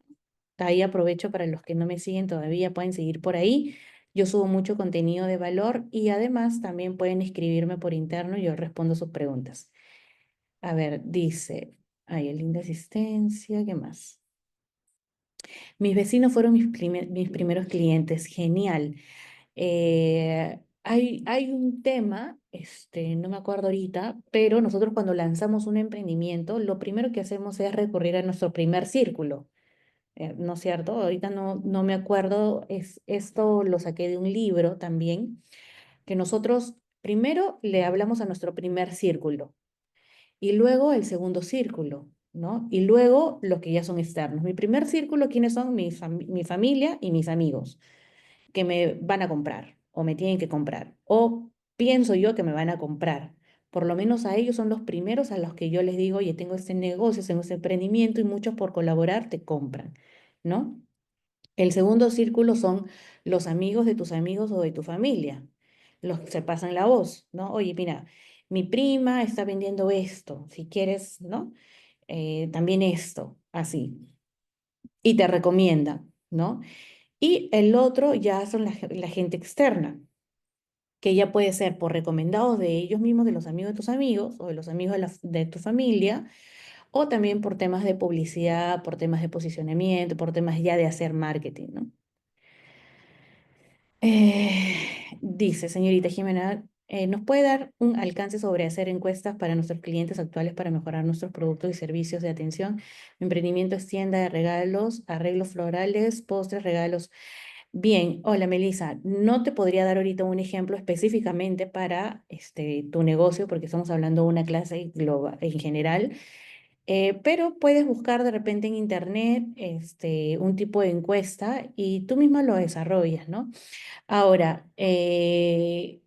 Ahí aprovecho para los que no me siguen todavía, pueden seguir por ahí. Yo subo mucho contenido de valor y además también pueden escribirme por interno y yo respondo sus preguntas. A ver, dice, ay, el link de asistencia, ¿qué más? Mis vecinos fueron mis primeros clientes, genial. Hay un tema, no me acuerdo ahorita, pero nosotros cuando lanzamos un emprendimiento, lo primero que hacemos es recurrir a nuestro primer círculo, ¿no es cierto? Ahorita no me acuerdo, esto lo saqué de un libro también, que nosotros primero le hablamos a nuestro primer círculo y luego el segundo círculo, ¿no? Y luego los que ya son externos. Mi primer círculo, ¿quiénes son? Mi familia y mis amigos que me van a comprar o me tienen que comprar o pienso yo que me van a comprar. Por lo menos a ellos son los primeros a los que yo les digo, oye, tengo este negocio, tengo este emprendimiento y muchos por colaborar te compran, ¿no? El segundo círculo son los amigos de tus amigos o de tu familia, los que se pasan la voz, ¿no? Oye, mira, mi prima está vendiendo esto, si quieres, ¿no? También esto, así, y te recomienda, ¿no? Y el otro ya son la gente externa, que ya puede ser por recomendados de ellos mismos, de los amigos de tus amigos o de los amigos de tu familia, o también por temas de publicidad, por temas de posicionamiento, por temas ya de hacer marketing, ¿no? Dice, señorita Jimena, ¿nos puede dar un alcance sobre hacer encuestas para nuestros clientes actuales para mejorar nuestros productos y servicios de atención? Mi emprendimiento es tienda de regalos, arreglos florales, postres, regalos. Bien, hola Melissa, no te podría dar ahorita un ejemplo específicamente para tu negocio porque estamos hablando de una clase global en general, pero puedes buscar de repente en internet un tipo de encuesta y tú misma lo desarrollas, ¿no? Ahora,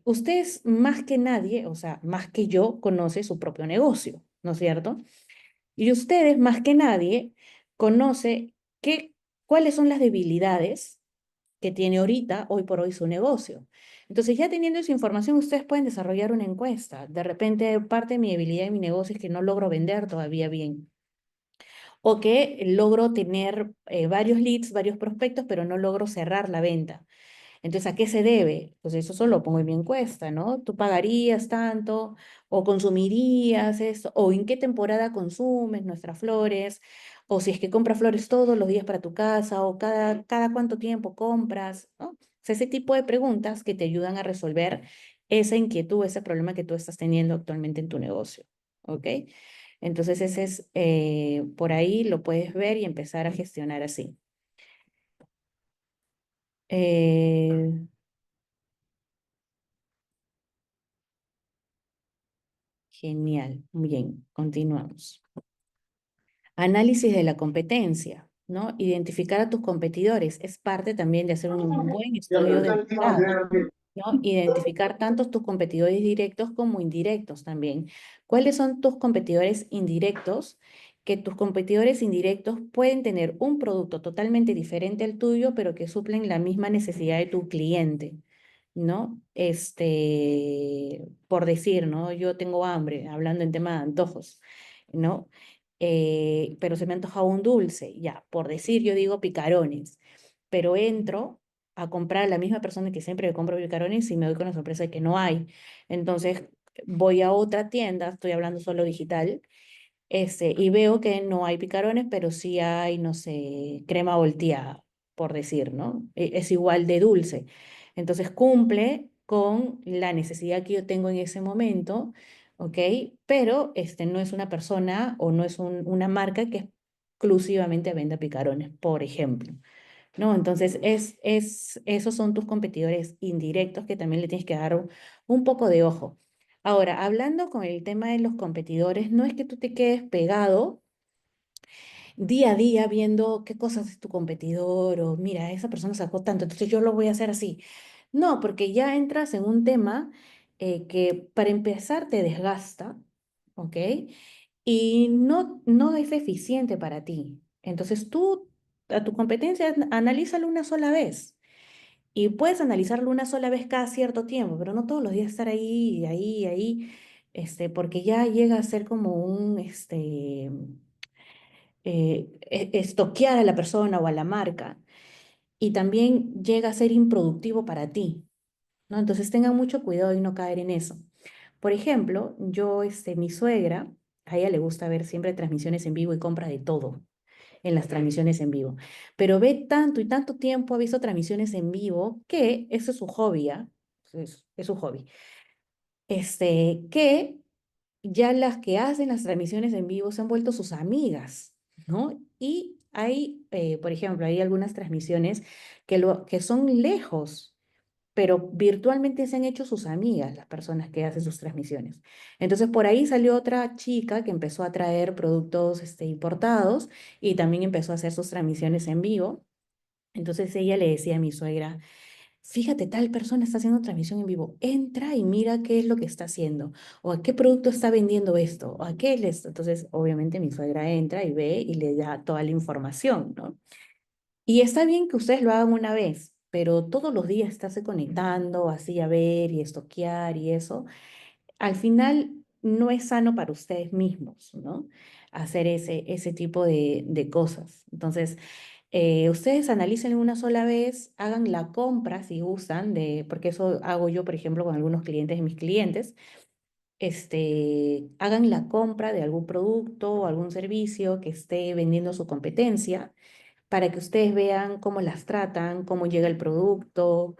ustedes más que nadie, o sea, más que yo, conoce su propio negocio, ¿no es cierto? Y ustedes más que nadie conoce cuáles son las debilidades que tiene ahorita, hoy por hoy, su negocio. Entonces, ya teniendo esa información, ustedes pueden desarrollar una encuesta. De repente, parte de mi debilidad de mi negocio es que no logro vender todavía bien. O que logro tener varios leads, varios prospectos, pero no logro cerrar la venta. Entonces, ¿a qué se debe? Pues eso solo lo pongo en mi encuesta, ¿no? ¿Tú pagarías tanto o consumirías esto? ¿O en qué temporada consumes nuestras flores? ¿O si es que compras flores todos los días para tu casa? ¿O cada cuánto tiempo compras? ¿No? O sea, ese tipo de preguntas que te ayudan a resolver esa inquietud, ese problema que tú estás teniendo actualmente en tu negocio, ¿ok? Entonces, ese es, por ahí lo puedes ver y empezar a gestionar así. Eh, Genial. Bien, continuamos. Análisis de la competencia, ¿no? Identificar a tus competidores es parte también de hacer un buen estudio de mercado, ¿no? Identificar tanto tus competidores directos como indirectos también. ¿Cuáles son tus competidores indirectos? Que tus competidores indirectos pueden tener un producto totalmente diferente al tuyo, pero que suplen la misma necesidad de tu cliente. ¿No? Por decir, ¿no? Yo tengo hambre, hablando en tema de antojos, ¿no? Pero se me antoja un dulce, ya, por decir, yo digo picarones, pero entro a comprar a la misma persona que siempre compro picarones y me doy con la sorpresa de que no hay. Entonces, voy a otra tienda, estoy hablando solo digital, y veo que no hay picarones, pero sí hay, no sé, crema volteada, por decir, ¿no? Es igual de dulce. Entonces cumple con la necesidad que yo tengo en ese momento, ¿ok? Pero no es una persona o no es una marca que exclusivamente venda picarones, por ejemplo. ¿No? Entonces, esos son tus competidores indirectos que también le tienes que dar un poco de ojo. Ahora, hablando con el tema de los competidores, no es que tú te quedes pegado día a día viendo qué cosas es tu competidor o mira, esa persona sacó tanto, entonces yo lo voy a hacer así. No, porque ya entras en un tema que para empezar te desgasta, ¿ok? Y no es eficiente para ti. Entonces tú, a tu competencia, analízalo una sola vez. Y puedes analizarlo una sola vez cada cierto tiempo, pero no todos los días estar ahí, ahí, ahí, porque ya llega a ser como estoquear a la persona o a la marca. Y también llega a ser improductivo para ti, ¿no? Entonces tengan mucho cuidado y no caer en eso. Por ejemplo, mi suegra, a ella le gusta ver siempre transmisiones en vivo y compra de todo en las transmisiones en vivo. Pero ve tanto y tanto tiempo, ha visto transmisiones en vivo, que eso es su hobby, ¿ah? Es su hobby. Que ya las que hacen las transmisiones en vivo se han vuelto sus amigas, ¿no? Y hay, por ejemplo, hay algunas transmisiones que son lejos, pero virtualmente se han hecho sus amigas las personas que hacen sus transmisiones. Entonces, por ahí salió otra chica que empezó a traer productos importados y también empezó a hacer sus transmisiones en vivo. Entonces ella le decía a mi suegra, fíjate, tal persona está haciendo transmisión en vivo, entra y mira qué es lo que está haciendo, o a qué producto está vendiendo esto, o a qué les... Entonces, obviamente mi suegra entra y ve y le da toda la información, ¿no? Y está bien que ustedes lo hagan una vez, pero todos los días estarse conectando, así a ver y estoquear y eso, al final no es sano para ustedes mismos, ¿no? Hacer ese tipo de cosas. Entonces, ustedes analicen una sola vez, hagan la compra si gustan, porque eso hago yo, por ejemplo, con algunos clientes de mis clientes, hagan la compra de algún producto o algún servicio que esté vendiendo su competencia para que ustedes vean cómo las tratan, cómo llega el producto,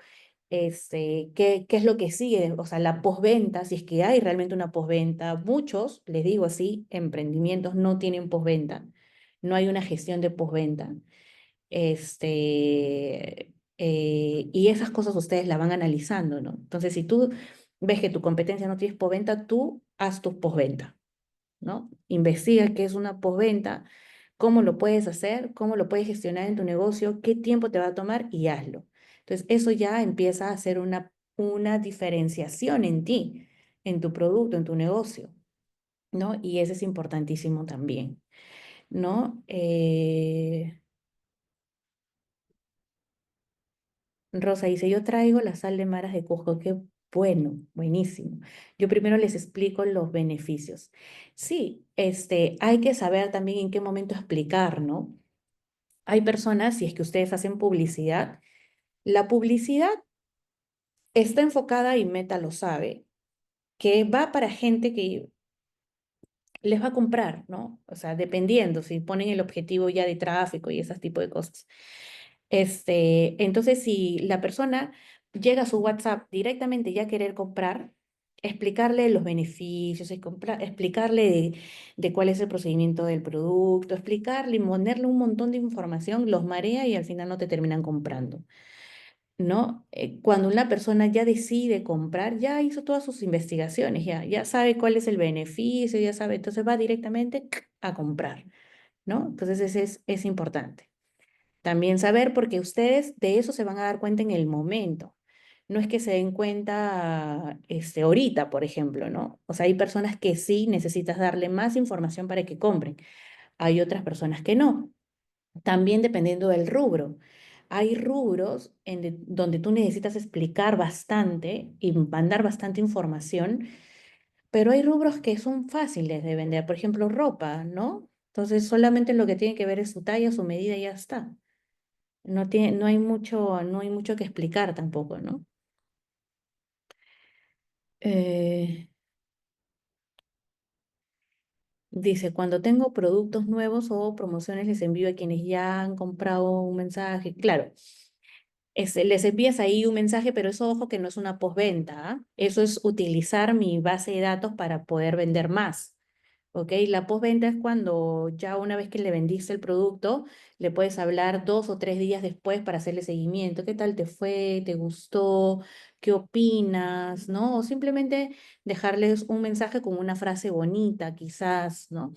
qué es lo que sigue, o sea, la postventa, si es que hay realmente una postventa. Muchos, les digo así, emprendimientos no tienen postventa, no hay una gestión de postventa. Y esas cosas ustedes la van analizando, ¿no? Entonces, si tú ves que tu competencia no tienes postventa, tú haz tu postventa, ¿no? Investiga qué es una postventa, cómo lo puedes hacer, cómo lo puedes gestionar en tu negocio, qué tiempo te va a tomar y hazlo. Entonces, eso ya empieza a hacer una diferenciación en ti, en tu producto, en tu negocio, ¿no? Y eso es importantísimo también, ¿no? Rosa dice, yo traigo la sal de maras de Cusco, qué bueno, buenísimo. Yo primero les explico los beneficios. Sí, hay que saber también en qué momento explicar, ¿no? Hay personas, si es que ustedes hacen publicidad, la publicidad está enfocada, y Meta lo sabe, que va para gente que les va a comprar, ¿no? O sea, dependiendo si ponen el objetivo ya de tráfico y ese tipo de cosas. Entonces, si la persona llega a su WhatsApp directamente ya a querer comprar, explicarle los beneficios, explicarle de cuál es el procedimiento del producto, explicarle y ponerle un montón de información, los marea y al final no te terminan comprando, ¿no? Cuando una persona ya decide comprar, ya hizo todas sus investigaciones, ya sabe cuál es el beneficio, ya sabe, entonces va directamente a comprar, ¿no? Entonces, ese es importante. También saber, porque ustedes de eso se van a dar cuenta en el momento. No es que se den cuenta ahorita, por ejemplo, ¿no? O sea, hay personas que sí necesitas darle más información para que compren. Hay otras personas que no. También dependiendo del rubro. Hay rubros donde tú necesitas explicar bastante y mandar bastante información, pero hay rubros que son fáciles de vender. Por ejemplo, ropa, ¿no? Entonces, solamente lo que tiene que ver es su talla, su medida y ya está. No hay mucho que explicar tampoco, ¿no? Eh, Dice, cuando tengo productos nuevos o promociones les envío a quienes ya han comprado un mensaje. Claro, les envías ahí un mensaje, pero eso, ojo, que no es una postventa, ¿ah? Eso es utilizar mi base de datos para poder vender más. ¿Ok? La postventa es cuando ya una vez que le vendiste el producto, le puedes hablar 2 o 3 días después para hacerle seguimiento. ¿Qué tal te fue? ¿Te gustó? ¿Qué opinas? ¿No? O simplemente dejarles un mensaje con una frase bonita, quizás, ¿no?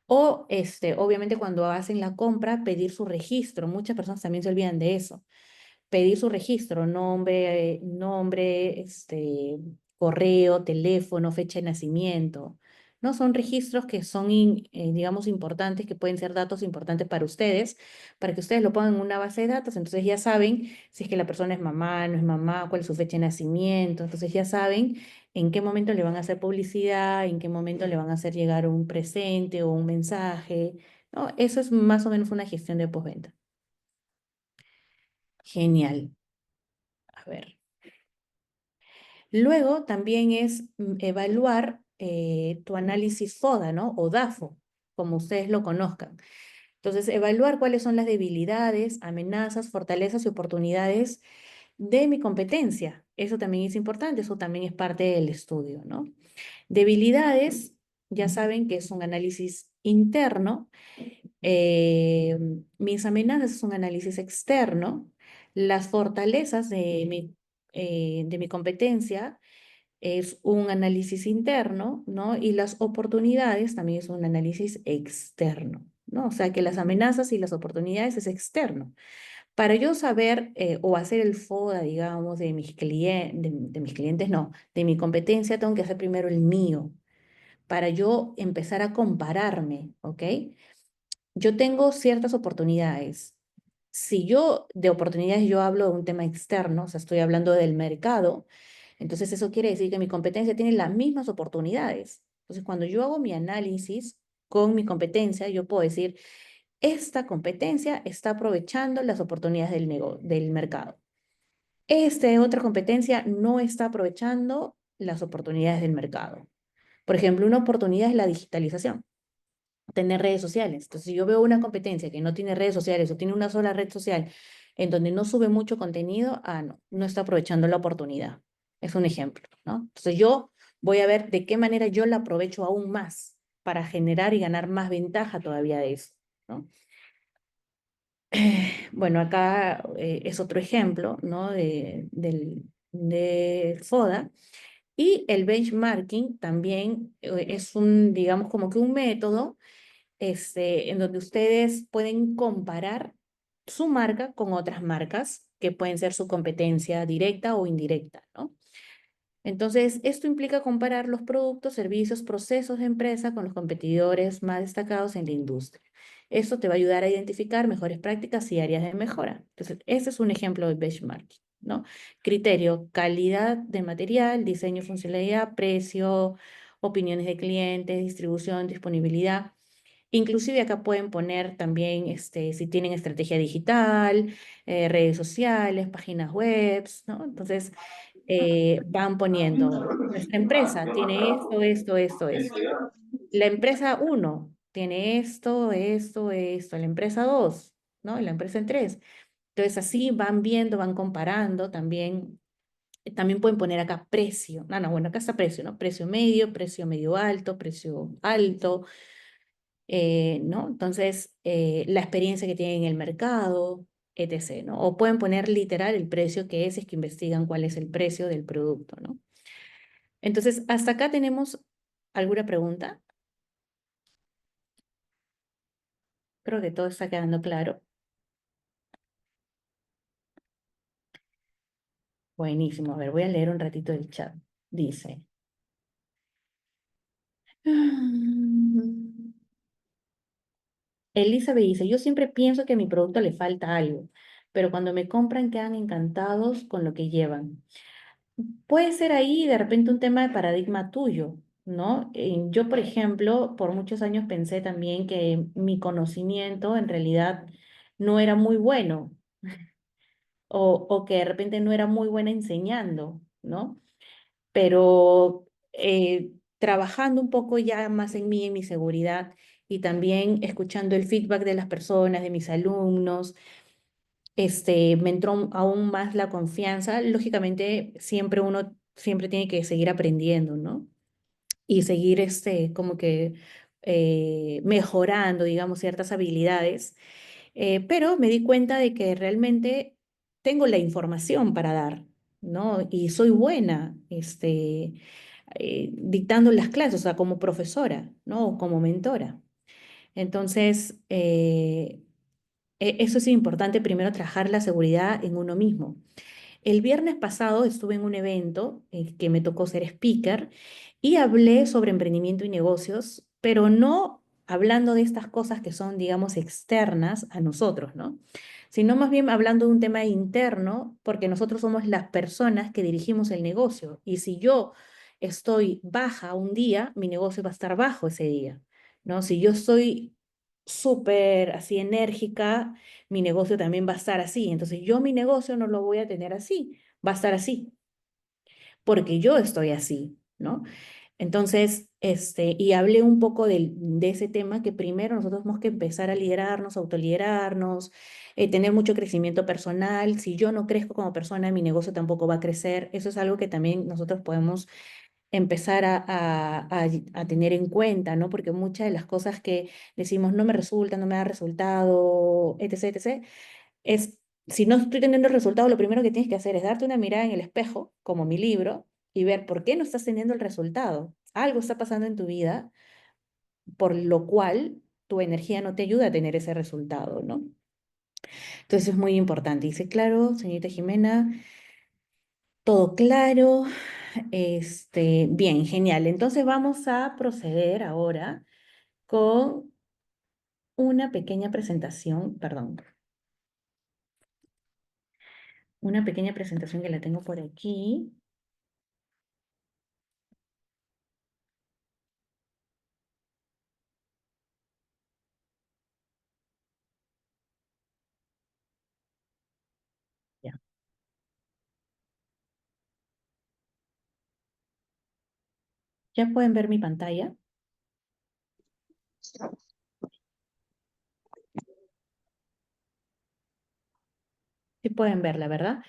O, obviamente, cuando hacen la compra, pedir su registro. Muchas personas también se olvidan de eso. Pedir su registro, nombre, correo, teléfono, fecha de nacimiento. ¿No? Son registros que son, digamos, importantes, que pueden ser datos importantes para que ustedes lo pongan en una base de datos. Entonces ya saben si es que la persona es mamá, no es mamá, cuál es su fecha de nacimiento. Entonces ya saben en qué momento le van a hacer publicidad, en qué momento le van a hacer llegar un presente o un mensaje. ¿No? Eso es más o menos una gestión de postventa. Genial. A ver. Luego también es evaluar tu análisis FODA, ¿no? O DAFO, como ustedes lo conozcan. Entonces, evaluar cuáles son las debilidades, amenazas, fortalezas y oportunidades de mi competencia. Eso también es importante, eso también es parte del estudio, ¿no? Debilidades, ya saben que es un análisis interno. eh, Mis amenazas es un análisis externo. Las fortalezas de mi competencia es un análisis interno, ¿no? Y las oportunidades también es un análisis externo, ¿no? O sea que las amenazas y las oportunidades es externo. Para yo saber o hacer el FODA, digamos, de mis clientes, no, de mi competencia, tengo que hacer primero el mío, para yo empezar a compararme, ¿ok? Yo tengo ciertas oportunidades. Si yo de oportunidades yo hablo de un tema externo, o sea, estoy hablando del mercado, entonces eso quiere decir que mi competencia tiene las mismas oportunidades. Entonces, cuando yo hago mi análisis con mi competencia, yo puedo decir, esta competencia está aprovechando las oportunidades del mercado. Esta otra competencia no está aprovechando las oportunidades del mercado. Por ejemplo, una oportunidad es la digitalización, tener redes sociales. Entonces, si yo veo una competencia que no tiene redes sociales o tiene una sola red social en donde no sube mucho contenido, no está aprovechando la oportunidad. Es un ejemplo, ¿no? Entonces, yo voy a ver de qué manera yo la aprovecho aún más para generar y ganar más ventaja todavía de eso, ¿no? Bueno, acá es otro ejemplo, ¿no? De FODA. Y el benchmarking también es digamos, como que un método en donde ustedes pueden comparar su marca con otras marcas que pueden ser su competencia directa o indirecta, ¿no? Entonces, esto implica comparar los productos, servicios, procesos de empresa con los competidores más destacados en la industria. Esto te va a ayudar a identificar mejores prácticas y áreas de mejora. Entonces, ese es un ejemplo de benchmarking. ¿no? Criterio, calidad de material, diseño, funcionalidad, precio, opiniones de clientes, distribución, disponibilidad. Inclusive acá pueden poner también si tienen estrategia digital, redes sociales, páginas web, ¿no? Entonces van poniendo, nuestra empresa tiene esto, esto, esto, esto. La empresa uno tiene esto, esto, esto. La empresa 2, ¿no? Y la empresa 3. Entonces así van viendo, van comparando también. También pueden poner acá precio. No, no, bueno, acá está precio, ¿no? Precio medio alto, precio alto, ¿no? Entonces, la experiencia que tienen en el mercado, etc., ¿no? O pueden poner literal el precio que es que investigan cuál es el precio del producto, ¿no? Entonces, hasta acá tenemos alguna pregunta. Creo que todo está quedando claro. Buenísimo. A ver, voy a leer un ratito el chat. Dice. Elizabeth dice, yo siempre pienso que a mi producto le falta algo, pero cuando me compran quedan encantados con lo que llevan. Puede ser ahí de repente un tema de paradigma tuyo, ¿no? Yo, por ejemplo, por muchos años pensé también que mi conocimiento en realidad no era muy bueno o que de repente no era muy buena enseñando, ¿no? Pero trabajando un poco ya más en mí, en mi seguridad y también escuchando el feedback de las personas, de mis alumnos, me entró aún más la confianza. Lógicamente, siempre uno siempre tiene que seguir aprendiendo, ¿no? Y seguir como que mejorando, digamos, ciertas habilidades. Pero me di cuenta de que realmente tengo la información para dar, ¿no? Y soy buena, dictando las clases, o sea, como profesora, ¿no? O como mentora. Entonces, eso es importante, primero trabajar la seguridad en uno mismo. El viernes pasado estuve en un evento que me tocó ser speaker y hablé sobre emprendimiento y negocios, pero no hablando de estas cosas que son, digamos, externas a nosotros, ¿no? Sino más bien hablando de un tema interno, porque nosotros somos las personas que dirigimos el negocio. Y si yo estoy baja un día, mi negocio va a estar bajo ese día, ¿no? Si yo estoy súper así enérgica, mi negocio también va a estar así. Entonces yo mi negocio no lo voy a tener así, va a estar así, porque yo estoy así, ¿no? Entonces, y hablé un poco de ese tema que primero nosotros tenemos que empezar a liderarnos, autoliderarnos, tener mucho crecimiento personal. Si yo no crezco como persona, mi negocio tampoco va a crecer. Eso es algo que también nosotros podemos empezar a tener en cuenta, ¿no? Porque muchas de las cosas que decimos no me resulta, no me da resultado, etc., etc., es, si no estoy teniendo el resultado, lo primero que tienes que hacer es darte una mirada en el espejo, como mi libro, y ver por qué no estás teniendo el resultado. Algo está pasando en tu vida por lo cual tu energía no te ayuda a tener ese resultado, ¿no? Entonces es muy importante. Dice, claro, señorita Jimena, todo claro. Bien, genial. Entonces vamos a proceder ahora con una pequeña presentación, perdón, una pequeña presentación que la tengo por aquí. Ya. ¿Ya pueden ver mi pantalla? Sí pueden verla, ¿verdad?